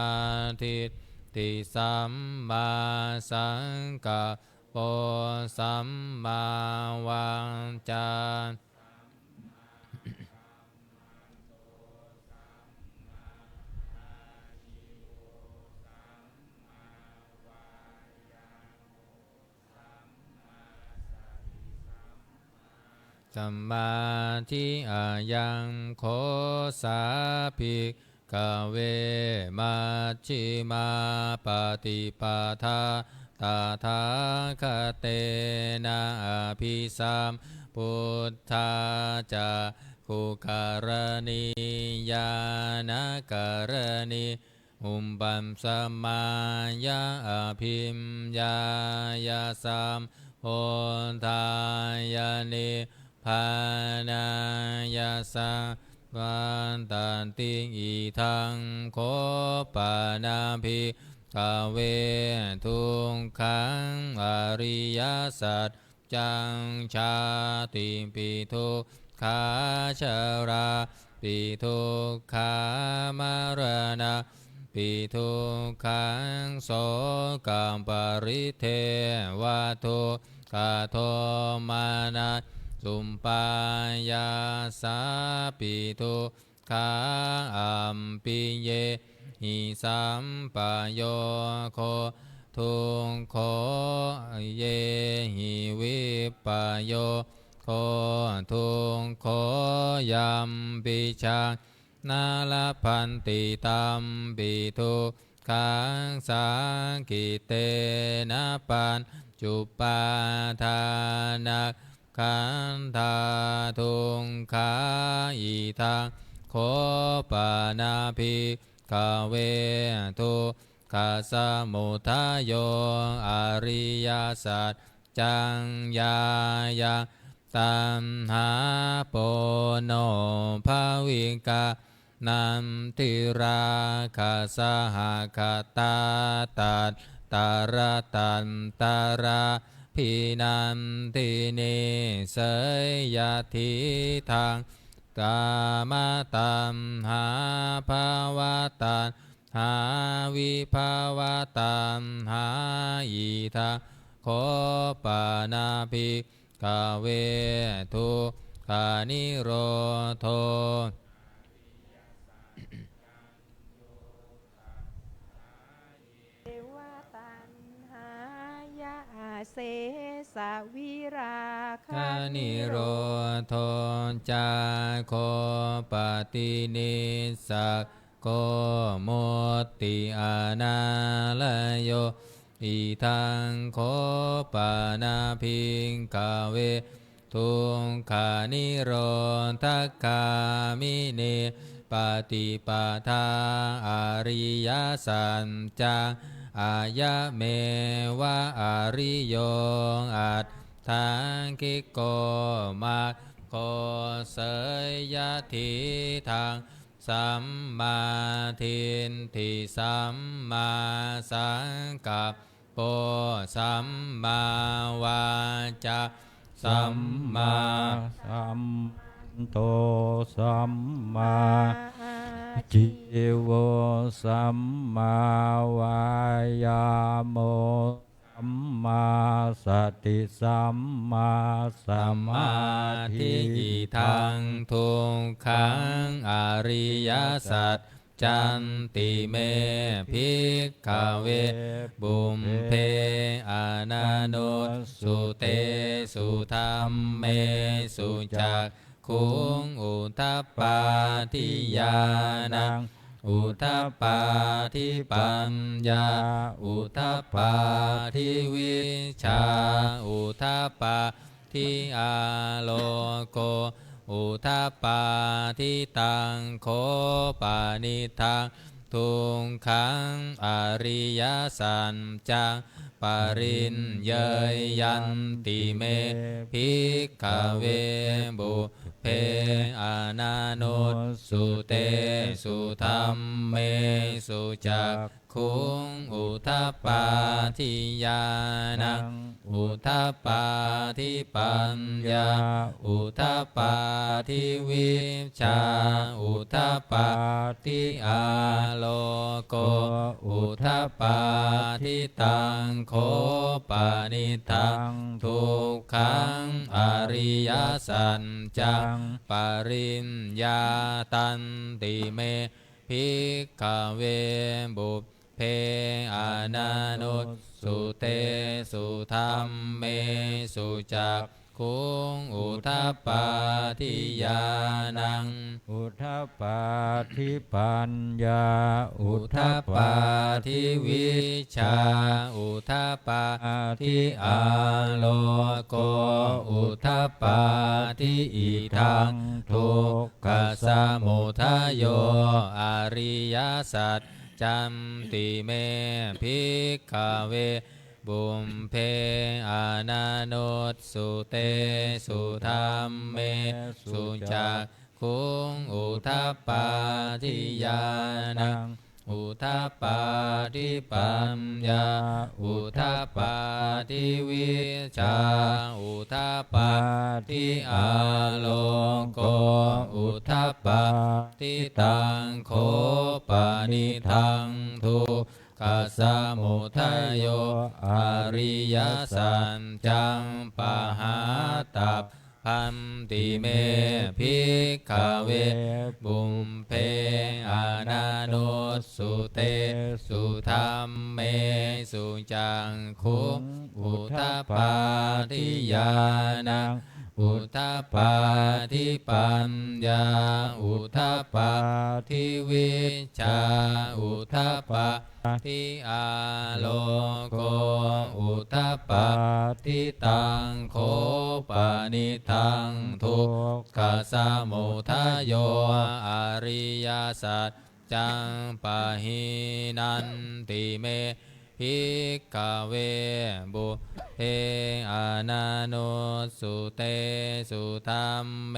ทิฏฐิสัมมาสังกัปโปสัมมาวาจาสัมมาทิอายังโคสาภิกขเวมัชฌิมาปฏิปทาตถาคเตนะอภิสัมพุทธาจะกุการณิญาณการณิอุมบัมสมายาอภิญญายาสัมโพธายานิพานายาสังวันตันติอิทังโคปานาภิกขเวทุกขังอริยสัจจังชาติปิทุกขาชราปิทุกขามรณะปิทุกขังโสกัมปริเทวทุกขโทมานะสุมปายาสาปิทุกขาอัมปิเยหิสัมปโยโคทุกโคเยหิวิปโยโคทุกโคยัมปิชังนาลพันติตัมปิทุกขังสังกิเตนะปัญจุปาทานักขันธาทุกขาอิทังโคปานาภิกขเวทุกขสมุทัยโยอริยสัจจังญาญา ตัมหาโปโนภาวิกานันทิราคาสหคตาตัตตาระตันตาราพินันติเนเสยยทิทางกามตัมหาภาวตันหาวิภาวตัมหาอิทาโคปานาภิกขเวทุขานิโรโธเทวตันหายาเสสะวิราคา คานิโรโธจาโคปฏินิสสะโกโมติอานาลโยอิทังโคปานาภิกขเวทุงขานิโรธคามิเนปฏิปทาอริยสัจจังอายะเมวะอริโยอัตถังคิโกมาโคเสยยะทิทางสัมมาทินทิสัมมาสังกัปโปสัมมาวาจาสัมมา สัมโตสัมมาจิโวสัมมาวายาโมสัมมาสติสัมมาส สัม มา มา ธิ ทิฏฐังทุกขังอริยสัจจันติเมภิกขเวบุมเพอานาโนสุเตสุธรรมเมสุจักขุงอุทธัปปาทิยานังอุทธัปปาทิปัญญาอุทธัปปาทิวิชชาอุทธัปปาทิอาโลโกอุทธัปปาทิตังโคปานิทังทุงขังอริยสัจจังปริญเยยยันติเมภิกขเวบุเพอานาโนสุเตสุธรรมเมสุจักขุงอุทธัปปาทิญาณังอุทธัปปาทิปัญญาอุทธัปปาทิวิชชาอุทธัปปาทิอาโลโกอุทธัปปาทิตังโคปานิทังทุกขังอริยสัจจังปริญญาตันติเมภิกขเวบุเพอานาโนสุเตสุธรรมเมสุจักขุงอุทธัปปาทิญาณัง อุทธัปปาทิปัญญาอุ อุ ท ท ธั ธั ป ป ปา ปาทิวิชชาอุทธัปปาทิอาโลโกอุทธัปปาทิอิทังทุกขสมุทัยโยอริยสัจจันติเมภิกขเวบุมเพอานาโนสุเตสุธรรมเมสุจักขุงอุทธัปปาทิญาณังอุทธัปปาทิปัญญาอุทธัปปาทิวิชชาอุทธัปปาทิอาโลโกอุทธัปปาทิตังโคปานิทังทุกขสมุทัยโยอริยสัจจังปหาตัพพันติเมภิกขเวบุมเพอานาโนสุเตสุธรรมเมสุจังคุงอุทธัปปาทิญาณังอุทธัปปาทิปัญญาอุทธัปปาทิวิชชาอุทธัปปาทิอาโลโกอุทธัปปาทิตังโคปานิทังทุกขสมุทัยโยอริยสัจจังปะหินันติเมภิกขเวบุเพ เพอานาโนสุเตสุธรรมเม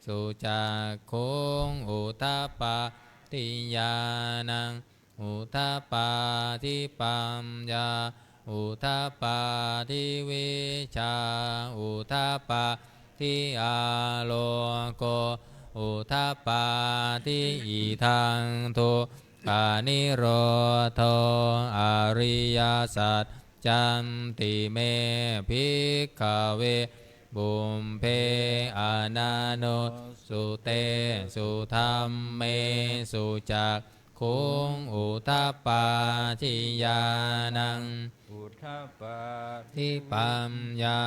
สุจักขุงอุทธัปปาทิญาณังอุทธัปปาทิปัญญาอุทธัปปาทิวิชาอุทธัปปาทิอาโลโกอุทธัปปาทิอิทังทุกขานิโรธอริยสัจจันติเมภิกขเวบุมเพอานาโนสุเตสุธรรมเมสุจักขุงอุทธัปปาทิญาณังอุทธัปปาทิปัญญา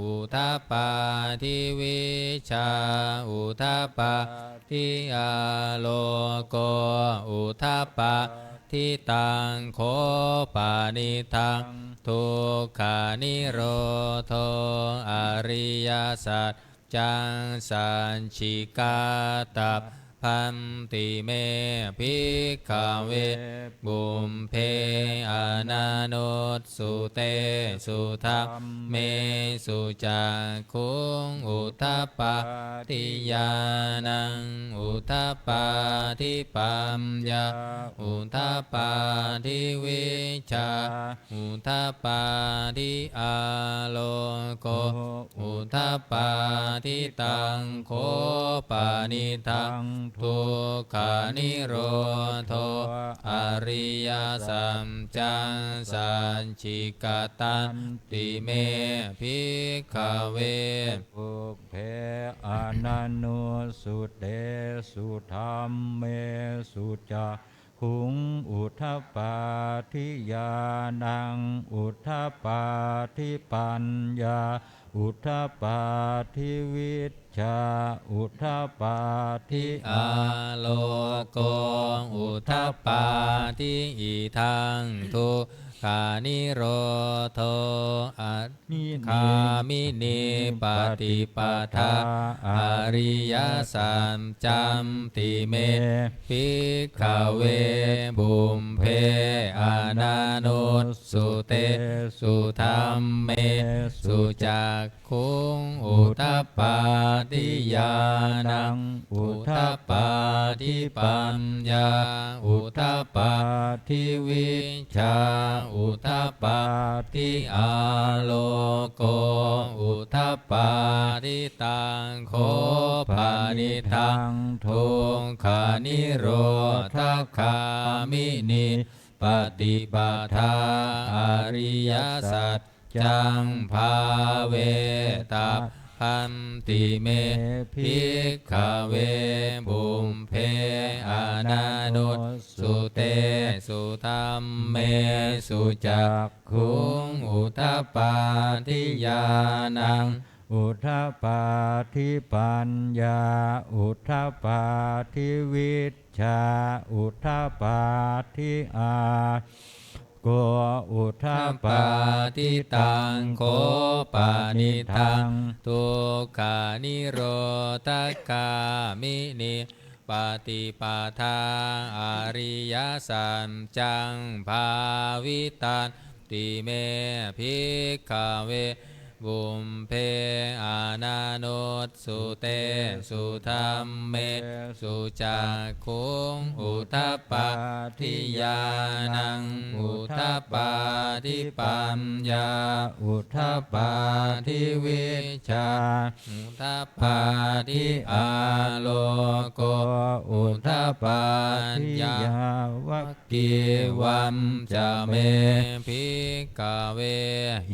อุทธัปปาทิวิชาอุทธัปปาทิอาโลโกอุทธัปปาทิตังโคปานิทังทุกขานิโรธอริยสัจจังสัญชิกาตัปพันติเมภิกขเวบุมเพอานาโนสุเตสุธรรมเมสุจักขุงอุทธัปปาทิญาณังอุทธัปปาทิปัญญาอุทธัปปาทิวิชาอุทธัปปาทิอาโลโกอุทธัปปาทิตังโคปานิทังทุกขานิโรธอริยสัจจังสัญชิกตันติเมภิกขเวปุเพอานันโนสุเตสุธรรมเมสุจักขุงอุทธัปปาทิญาณังอุทธัปปาทิปัญญาอุทธัปปาทิวิชชาอุทธัปปาทิอาโลโกอุทธัปปาทิอิทังทุกขานิโรธอัตคามินิปฏิปทาอริยสัจจันติเมภิกขเวบุมเพอานาโนสุเตสุธรรมเมสุจักขุงอุทธัปปาทิญาณังอุทธัปปาทิปัญญาอุทธัปปาทิวิชาอุทธัปปาทิอาโลโกอุทธัปปาทิตังโคปานิทังทุกขานิโรธคามินิปฏิปทาอริยสัจจังภาเวตาพันติเมภิกขเวบุมเพอานาโนสุเตสุธรรมเมสุจักขุงอุทธัปปาทิญาณังอุทธัปปาทิปัญญาอุทธัปปาทิวิชชาอุทธัปปาทิอาโกอุทธัปปาทิตังโคปานิทังทุกขานิโรธคามินิปฏิปทาอริยสัจจังภาวิตันติเมภิกขเวบุมเพอานาโนสุเตสุธรรมเมสุจักขุงอุทธัปปาทิญาณังอุทธัปปาทิปัญญาอุทธัปปาทิวิชาอุทธัปปาทิอาโลโกอุทธัปปาทิยาวกิวันจะเมภิกขเว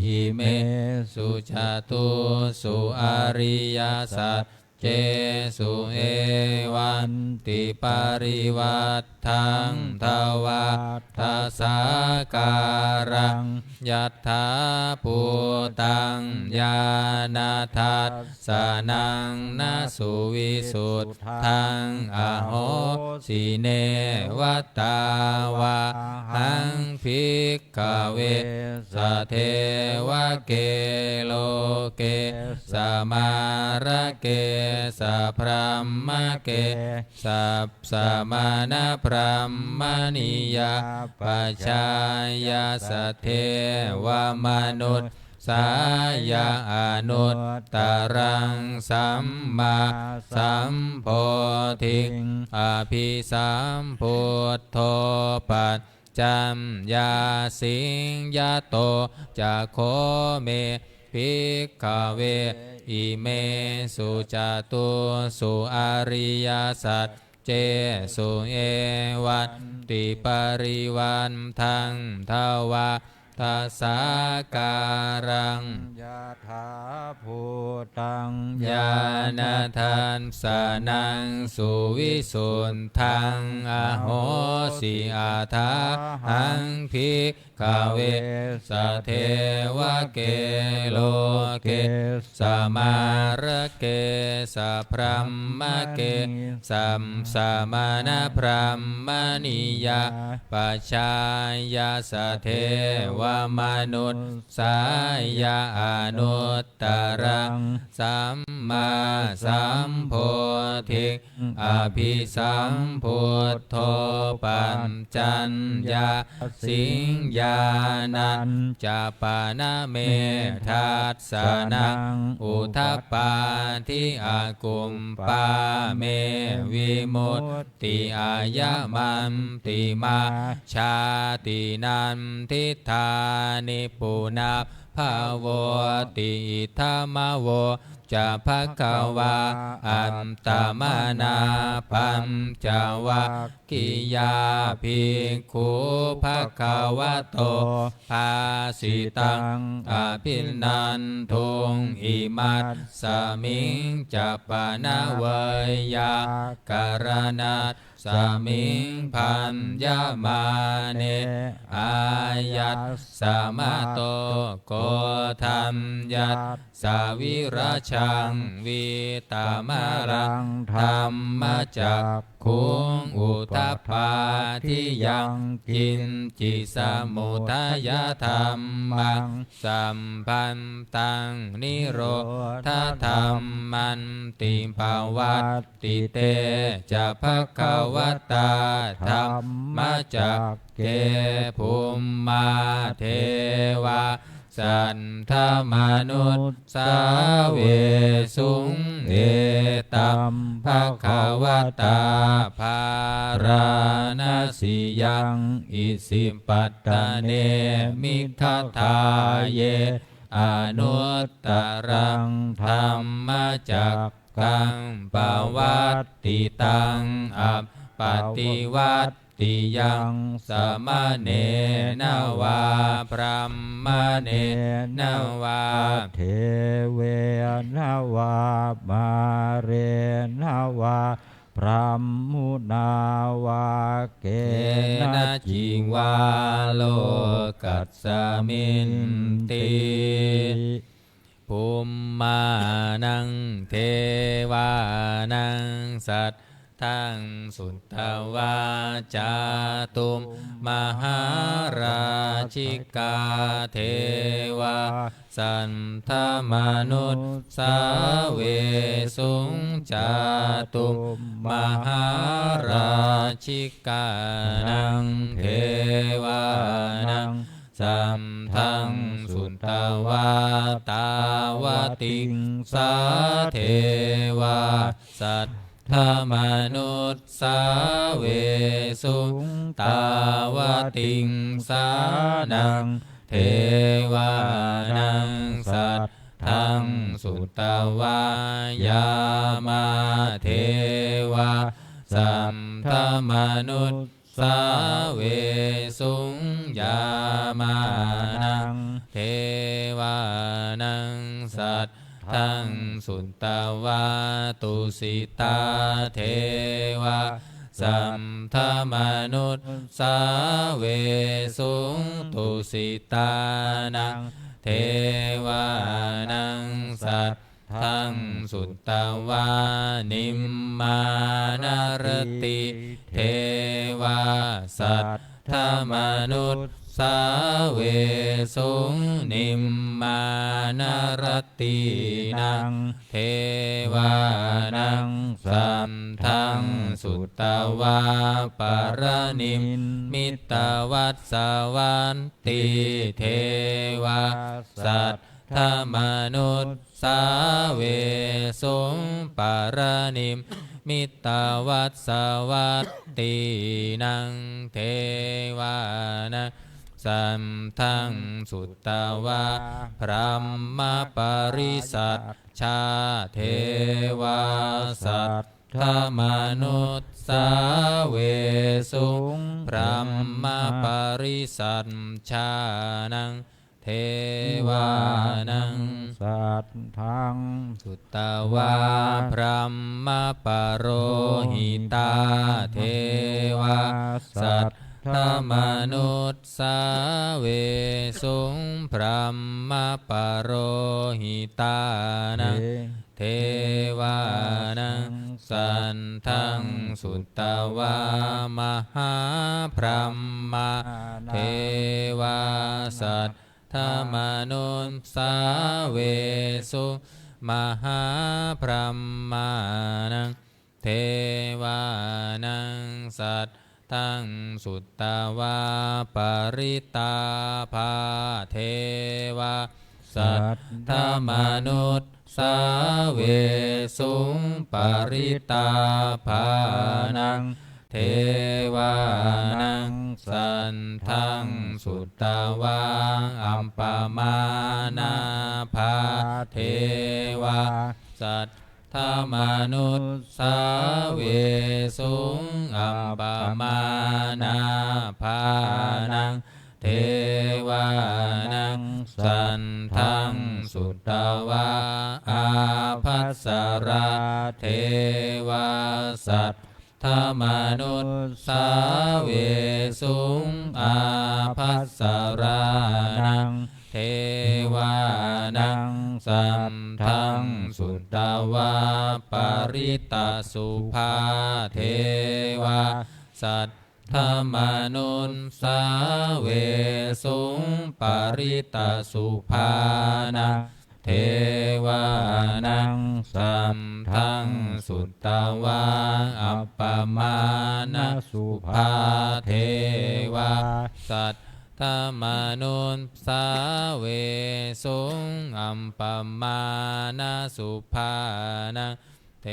หิเมสุจตุสุอริยสัจเจสุเอวันติปาริวัฏทังทวัฏทสาการังยัตถาปุตังญาณทัสสนังนาสุวิสุทธังอโหสิเนวัตตาวะหังภิกขเวสเทวะเกโลเกสมาระเกสพรหมเกสัพสมานะพรหมนิยาปัจจายาสเทวมนุษย์ส สายาอนุตตรังสัมมาสัมโพธิอภิสัมพุทโธปัจจัมยาสิงยะโตจะโคเมภิกขเวอิเมสุจตุสุอริยสัจเจสุเอวัตติปริวันทังทวาทัสสาการังยะถาภูตังญาณทันสนังสุวิสุทธังอโหสิอาทาหังภิกขเวสเทวะเกโลเกสมารเกสพรัมมะเกสัมสมานะพรัมมณิยาปัจจายาสเทวมนุษย์สายาอนุตตรังสัมมาสัมโพธิอภิสัมพุทโธปัญจัญญาสิงญานันจะปานะเมทัสสะนังอุทัปปาทิอากุมปาเมวิมุตติอายะมันติมาชาตินันทิธานิปุนาภาวติธรรมโวจะภควาอันตมานาปัญจวัคคียาภิกขุภควโตภาสิตังอภินันทุงอิมัสสมิงจัปปนาเวยาการนัสสมิงพันยามาเนอายัสสมาโตโกธัญญัสสวิราชังวิตามารังธรรมจักขุงอุทัปปาทิยังกินจิสมุทัยธรรมังสัมพันตังนิโรธธรรมันติภาวัตติเตจะภควตาธรรมจักเกภูมิมาเทวาสันธมนุษย์สาเวสุงเอตัมภควตาภาราณสียังอิสิปัตตเนมิทัฏฐาเยอนุตตรังธรรมจักกังปวัตติตังอัปปติวัตติยังสมเนนวาพรัมมเนนวาเทเวนวามาเรนวาพรัมมุนาวาเกณจิวาโลกัสสมินติภูมิมานังเทวานังสัตทังสุตตวาจาตุมมหาราชิกาเทวาสันธมนุษย์สาเวสุงจาตุมมหาราชิกานังเทวานังสัมทังสุตตวาตาวติงสาเทวาสัตธมนุษย์สาเวสุงตาวติงสานังเทวานังสัตทังสุตตวายามาเทวาสัมธมนุษย์สาเวสุงยามานังเทวานังสัตทังสุตตวาตุสิตาเทวาสัมธมนุษย์สาเวสุงตุสิตานังเทวานังสัตทังสุตตวานิมมานารติเทวาสัตธมนุษย์สาเวสุงนิมมานารตินังเทวานังสัมทังสุตตวาปารณิมมิตวัสสวันติเทวาสัต ธมนุษสาเวสุงปารณิมมิตาวัสสวัตตีนังเทวานะสัมทังสุตตวาพรหมปริสัทชาเทวาสัตธมนุษสาเวสุงพรหมปริสัทชานังเทวานัง สัตทัง สุตตวาพรหมปโรหิตาเทวาสัตธมนุษสาเวสุงพรหมปโรหิตานังเทวานังสันทังสุตตวามหาพรหมเทวาสัตธมนุษสาเวสุมหาพรหมานังเทวานังสัตตังสุตตวาปริตาภาเทวาสัตธมนุษสาเวสุงปริตาภานังเทวานังสันทังสุตตวาอัมปมานาภาเทวาสัตธมนุษสาเวสุงอัมปมานาภานังเทวานังสันทังสุตตวาอาภัสสราเทวาสัตธมนุษสาเวสุงอาภัสสรานังเทวานังสัมทังสุตตวาปริตาสุภาเทวาสัตธมนุษสาเวสุงปริตาสุภานังเทวานังสัมทังสุตตวาอัปปมานะสุภาเทวาสัตธมนุษสาเวสุงอัมปมานะสุภานังเท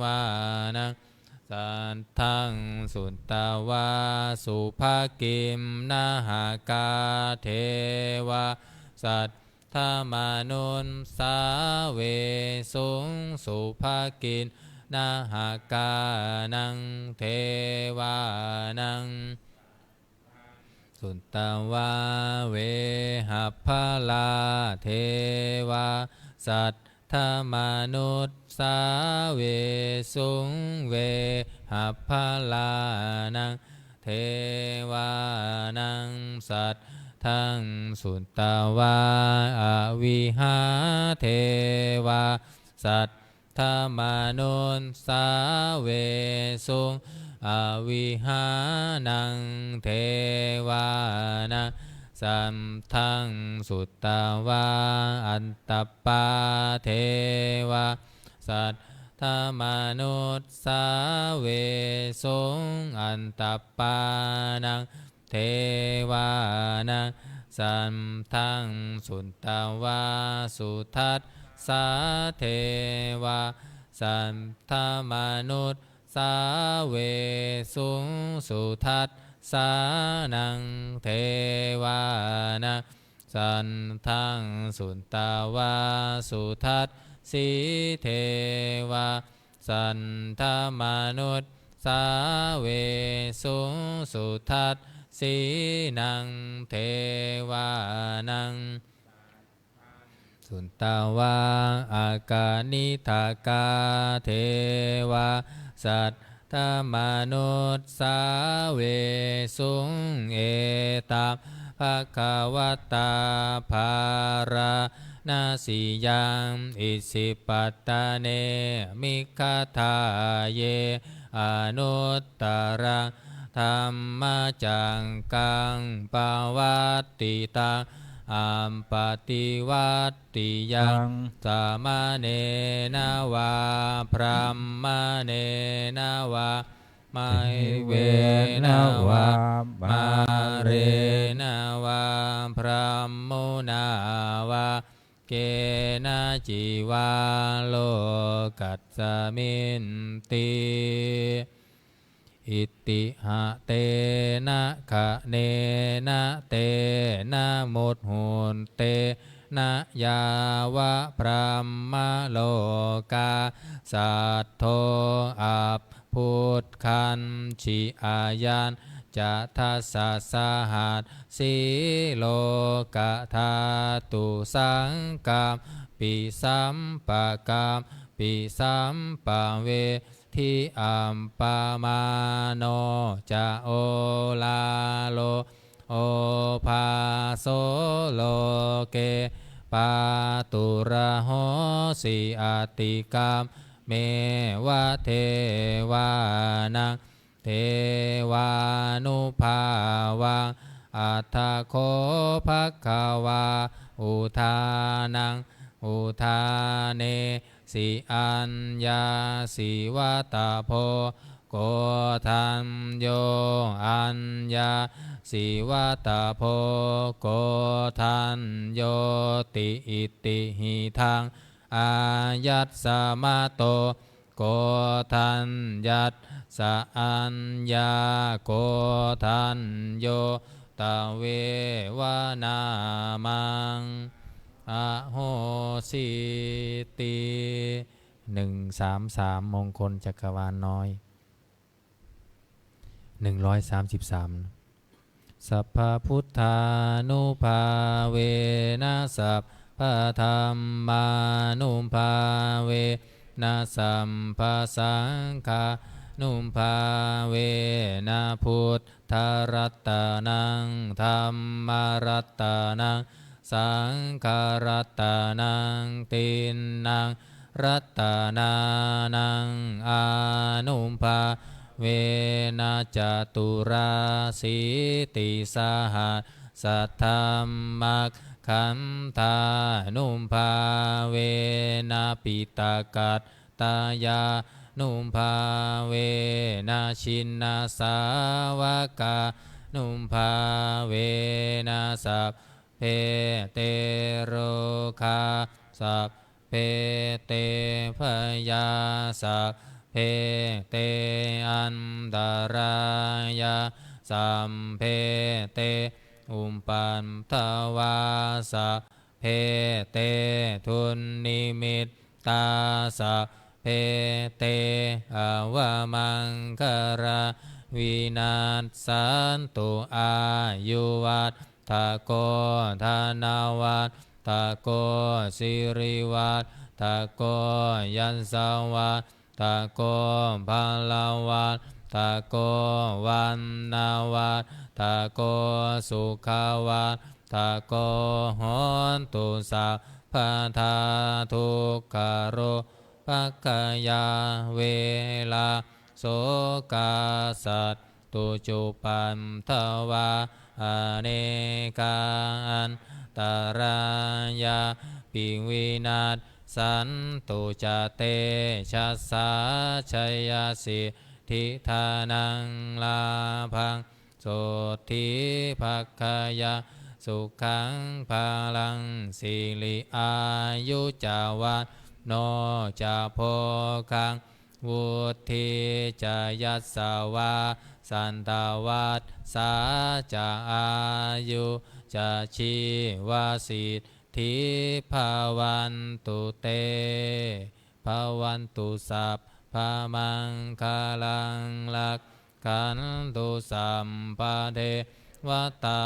วานังสัตทังสุตตวาสุภกิมนาหากาเทวาสัตธมนุษสาเวสุงสุภกินนาหากานังเทวานังสุตตวาเวหัพพลาเทวาสัตธมนุษสาเวสุงเวหัพพลานังเทวานังสัตทังสุตตวาอวิหาเทวาสัตธมนุษสาเวสุงอวิหานังเทวานังสัมทังสุตตวาอันตปาเทวาสัตธมนุษสาเวสุงอันตปานังเทวานังสัมทังสุตตวาสุทัสสาเทวาสัมธมนุษสาเวสุงสุทัสสานังเทวานังสันทังสุตตวาสุทัสสีเทวาสันธมนุษสาเวสุงสุทัสสีนังเทวานังสุตตวาอากานิทากาเทวาสัตธมนุษสาเวสุงเอตาภควตาภารานาสิยังอิสิปัตตเนมิคทาเยอนุตตรังธรรมจังกังปวัตติตังอัมปติวัตติยังสามเณนะวาพรหมเณนะวาไมเวนะวามาเรนะวาพรหมุนาวา เกนะจิวาโลกัสสมินติอิติหะเตนะคะเนนะเตนะมุตหุนเตนะยาวะพรหมโลกาสัทโธอัปพุทธันชิอายันจะทัสสะสหัสสีโลกธาตุสังกามปิสัมปะกามปิสัมปะเวทิอัมปามาโนจะโอลาโลโอภาโสโลเกปาตุระโหสิอติกามเมวะเทวานังเทวานุภาวังอัตถโคภควาอุทานังอุทาเนสิอัญญาสิวัตโพโกทันโยอัญญาสิวัตโพโกทันโยติอิติหิทังอายัสสะมะโตโกทันยัสสะอัญญาโกทันโยตเววนามังอโหสิติ133มงคลจักรวาลน้อย133สัพพพุทธานุภาเวนะสัพพธรรมานุภาเวนะสัมภสังฆานุภาเวนะพุทธรัตนังธัมมรัตนังสังฆรัตนังตินนังรัตนานังอานุภาเวนะจตุราสีติสหัสสัทธัมมัคขันธานุภาเวนะปิตากัตตายานุภาเวนะชินนาสาวกานุภาเวนะสัพเพเตโรคาสัพเพเตพยาสัพเพเตอันตรายาสัมเพเตอุปปันทวาสัพเพเตทุนนิมิตตาสัพเพเตอวมังคาราวินาศสันตุอายุวัฏทะโกธนาวัฏทะโกสิริวัฏทะโกยันสวัฏทะโกภาลาวัฏทะโกวันนาวัฏทะโกสุขวัฏทะโกโหนตุสัพพทาทุกขโรภัคคยาเวลาโสกาสัตตุจุปันทวาอเนกาอันตรายาปิวินาศสันตุจเตชัสสาชัยยสิทธิธานังลาภังโสทิภัคคยาสุขังภาลังสิริอายุจาวัฏโนจะโพคังวุฒิจะยัสสาวาสันตวัฏสาจะอายุจะชีวาสิทธิภาวันตุเตภาวันตุสัพพะมังคาลังลักขันตุสัมปะเทวตา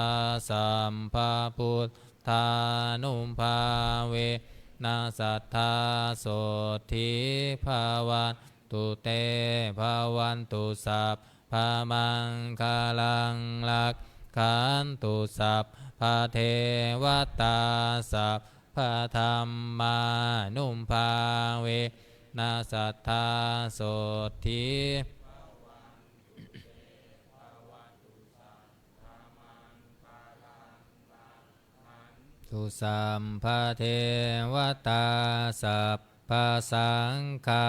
สัมภะพุทธานุภาเวนะสัทธาโสทิภาวันตุเตภาวันตุสัพพะมังคาลังลักขันตุสัพพะเทวตาสัพพะธรรมานุภาเวนะสัทธาโสทิสุสัมภะเทวตาสัพพะสังฆา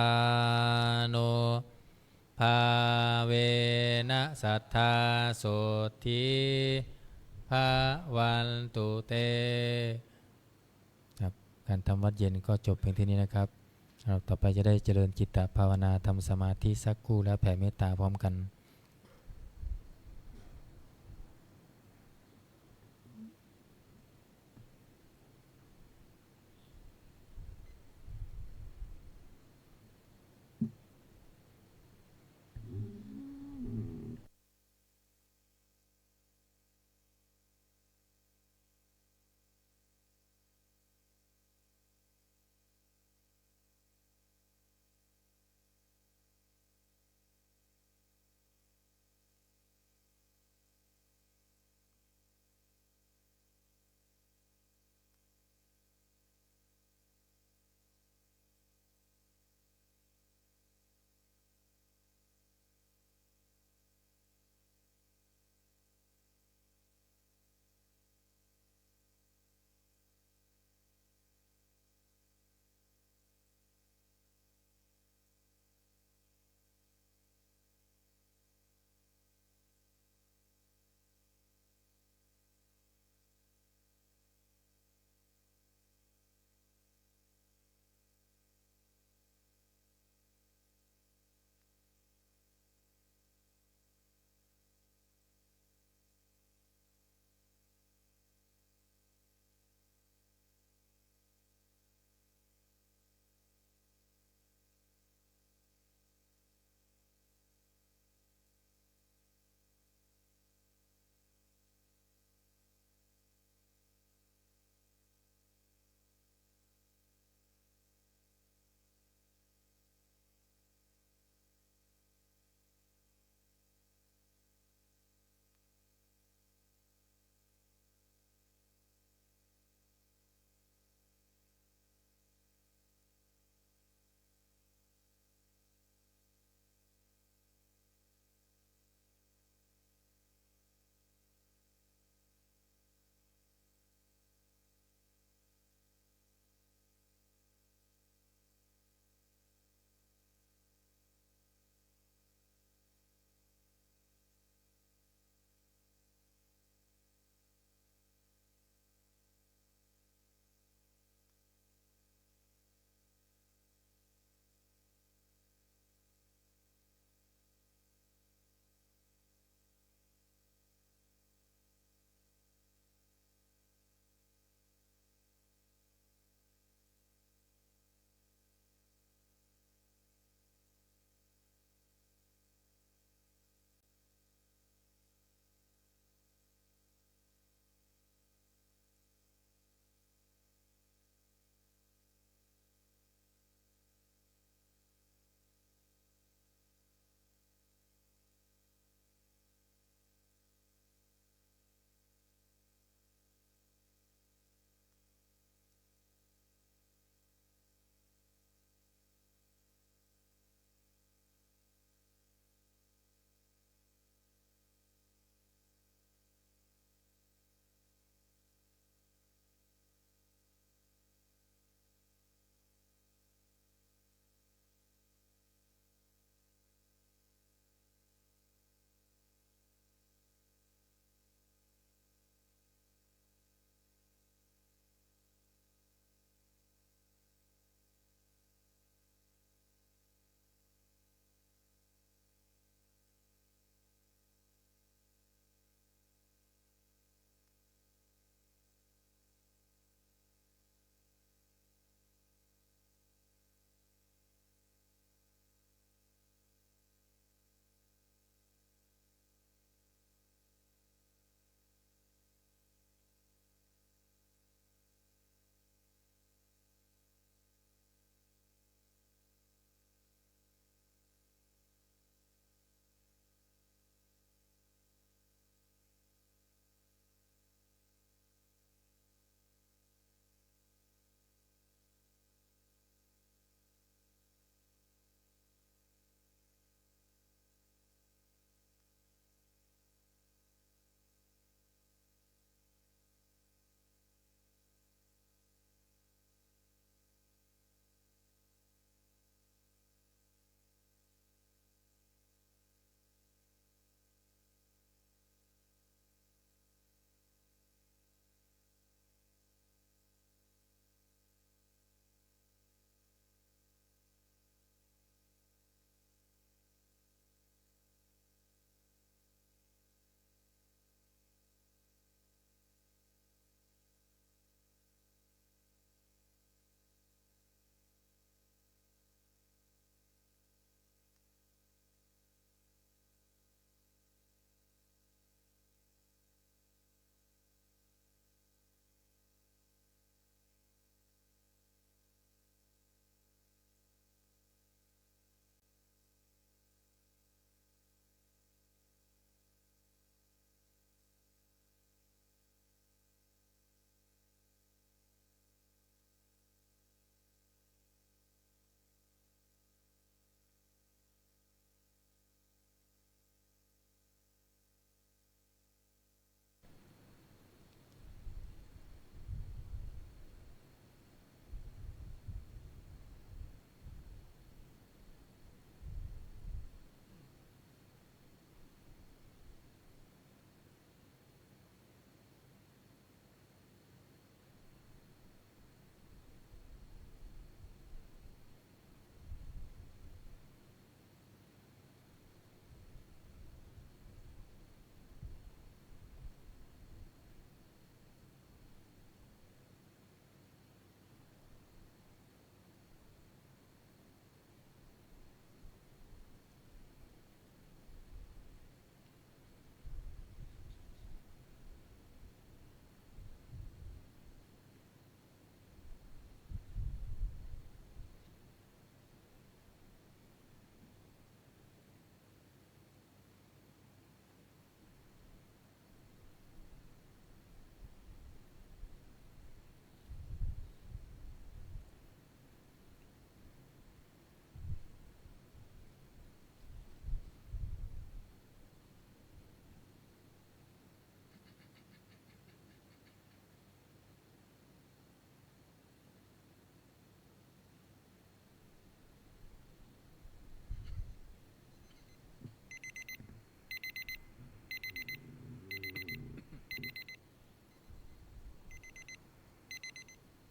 นุภาเวนะสัทธาโสทิภาวันตุเตครับ การทำวัดเย็นก็จบเพียงเท่านี้นะครับเราต่อไปจะได้เจริญจิตตภาวนาทำสมาธิสักครู่แล้วแผ่เมตตาพร้อมกัน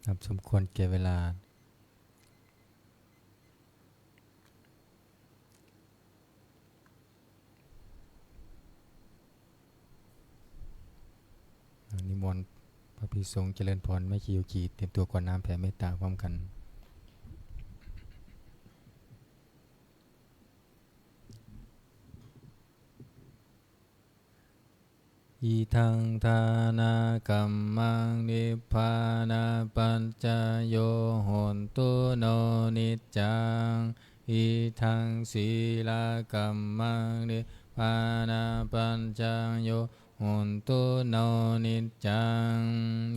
ครับสมควรแก่เวลานิมนต์พระภิกษุสงฆ์เจริญพรแม่ชีโยคีเตรียมตัวกรวดน้ำแผ่เมตตาพร้อมกันอิทังทานากัมมังนิพพานาปัญจโยโหนตุโนนิจจังอิทังศีลกัมมังนิพพานาปัญจโยโหนตุโนนิจจัง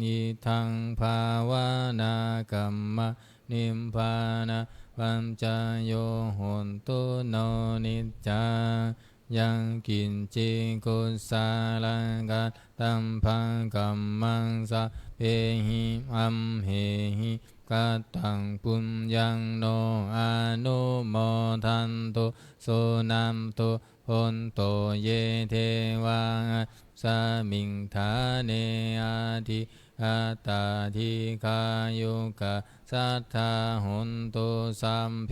อิทังภาวนากัมมังนิพพานาปัญจโยโหนตุโนนิจจังยังกินจิกุสาลังกัตตัมพังกัมมังสะเพหิอัมเหหิกัตตังปุญญังโนอนุโมทันตุสุนัมตุพนโตเยเทวาสมิงธาเนอาทิอัตตาทิกายุกะสัทธาหุนตุสัมเพ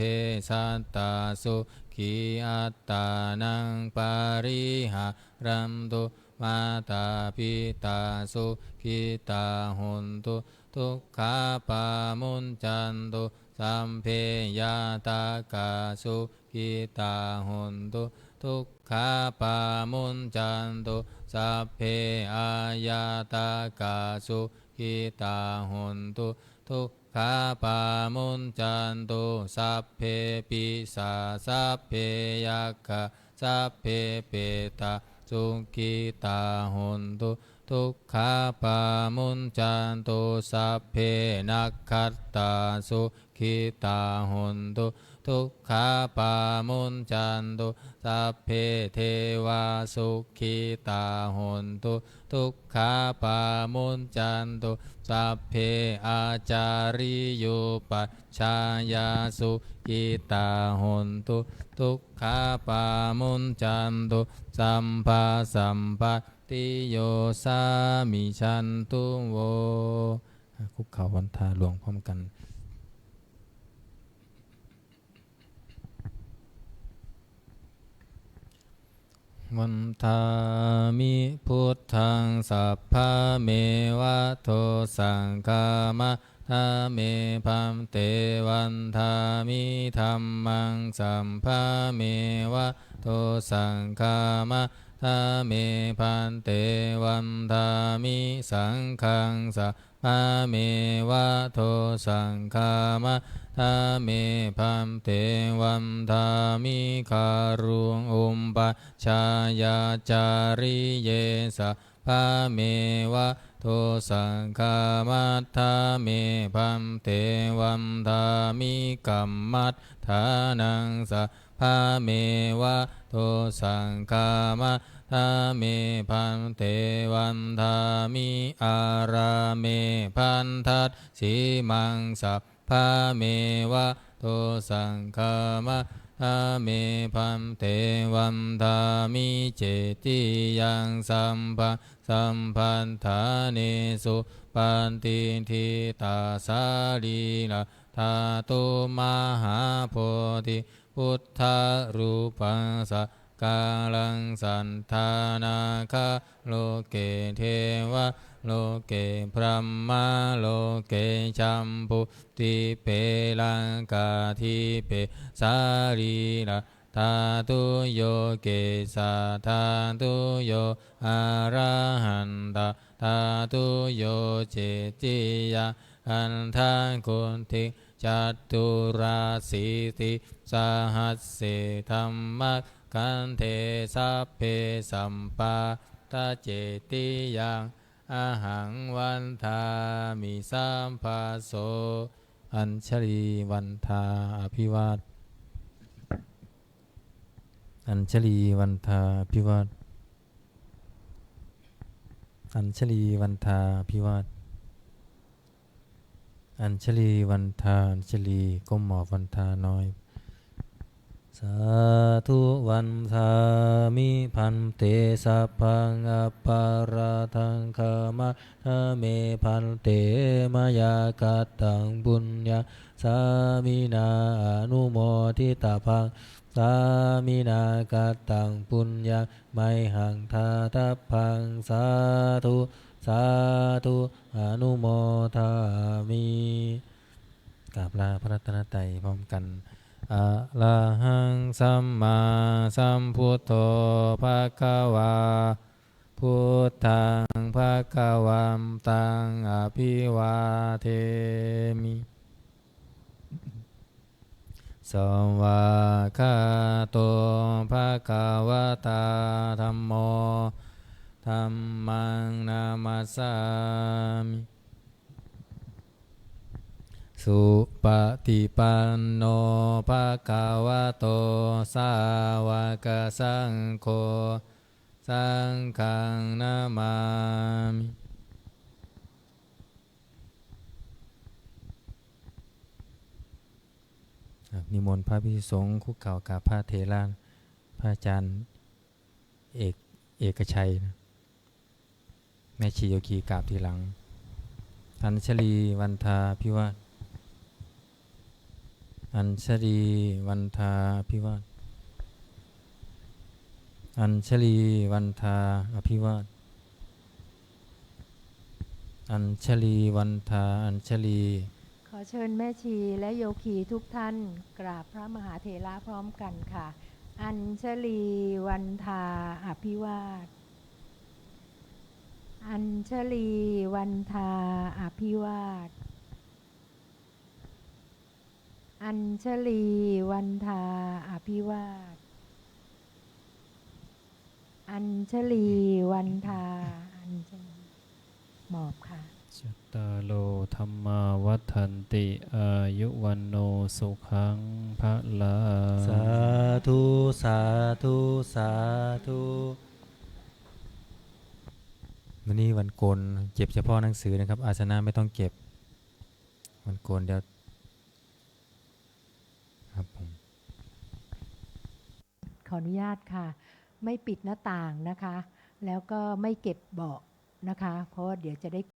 สัตตาสุขีอัตตานังปาริหารัมตุมาตาปิตาสุขิตาหุนตุทุกขาปามุนจันตุสัมเพยาตากาสุขิตาหุนตุทุกขาปามุนจันตุสัพเพอายาตากาสุขิตาหุนตุทุกขาปามุนจันตุสัพเพปิสาสัพเพยัคคะสัพเพเปตาสุขิตาหุนตุทุกขาปามุนจันตุสัพเพนักขัตตาสุขิตาหุนตุทุกขาปามุนจันตุสัพเพเทวาสุขิตาหุนตุทุกขาปามุนจันตุสัพเพอาจาริยุปัชฌายาสุขิตาหุนตุทุกขาปามุนจันตุสัมภาสัมปติโยสามิชันตุโวคุกเข่าวันทาหลวงพร้อมกันวันทามิพุทธังสัพพะเมวะโทสังฆามะทาเมพัมเตวันทามิธัมมังสัมภะเมวะโทสังฆามะทาเมพันเตวันทามิสังฆังสัพพะเมวะโทสังฆามะทาเมพัมเตวันทามิคารุงอุมปชายาจาริเยสะพะเมวะโทสังฆามัตถาเมพัมเตวันทามิกัมมัฏฐานังสะพะเมวะโทสังฆามัตถาเมพัมเตวันทามิอาราเมพันทัสสีมังสัพพะเมวะโทสังฆามะทาเมพัมเตวันทามิเจติยังสัมปะสัมพันธาเนสุปันติทิตาสาลีนาธาตุมหาโพธิพุทธรูปังสักกาลังสันธานาคาโลเกเทวะโลเกพรหมาโลเกจัมปุติเปลังกาทิเปสาลีนาธาตุโยเกสาธาตุโยอะระหันตาธาตุโยเจติยาอันทานกุณทิจัตุราสีติสหัสเสธัมมะกันเทสัพเพสัมปาตาเจติยังอาหังวันทามิสัมภาโสอัญชลีวันทาอภิวาทอัญชลีวันทาอภิวาทอัญชลีวันทาอภิวาทอัญชลีวันทาอัญชลีก้มหมอบวันทาน้อย สาธุวันทามิพันเตสัพพังอปาราทังขมะทะเมพันเตมยากัตตังบุญญาสามินาอนุโมทิตาภังสามินากัตตังปุญญาไมหังทาทัพพังสาธุสาธุอนุโมทามิกราบลาพระรัตนตรัยพร้อมกันอะระหังสัมมาสัมพุทโธภะคะวาพุทธังภะคะวันตังอภิวาเทมิสวากขาโตภะคะวะตาธัมโมธัมมังนามัสสามิสุปฏิปันโนภะคะวะโตสาวกสังโฆสังฆังนามามินิมนต์พระภิกษุสงฆ์คุกเข่ากราบพระเถระพระอาจารย์เอกชัยนะแม่ชีโยคีกราบทีหลังอัญชลีวันทาพิวาทอัญชลีวันทาพิวาทอัญชลีวันทาอภิวาทอัญชลีวันทาอัญชลีขอเชิญแม่ชีและโยคีทุกท่านกราบพระมหาเถระพร้อมกันค่ะ อัญชลีวันทาอภิวาทอัญชลีวันทาอภิวาทอัญชลีวันทาอภิวาทอัญชลีวันทาอัญชลีหมอบค่ะจัตตาโลธัมมาวัฏันติอายุวันโนสุขังภะลังสาธุสาธุสาธุวันนี้วันโกนเก็บเฉพาะหนังสือนะครับอาสนะไม่ต้องเก็บวันโกนเดี๋ยวครับผมขออนุญาตค่ะไม่ปิดหน้าต่างนะคะแล้วก็ไม่เก็บเบาะนะคะเพราะเดี๋ยวจะได้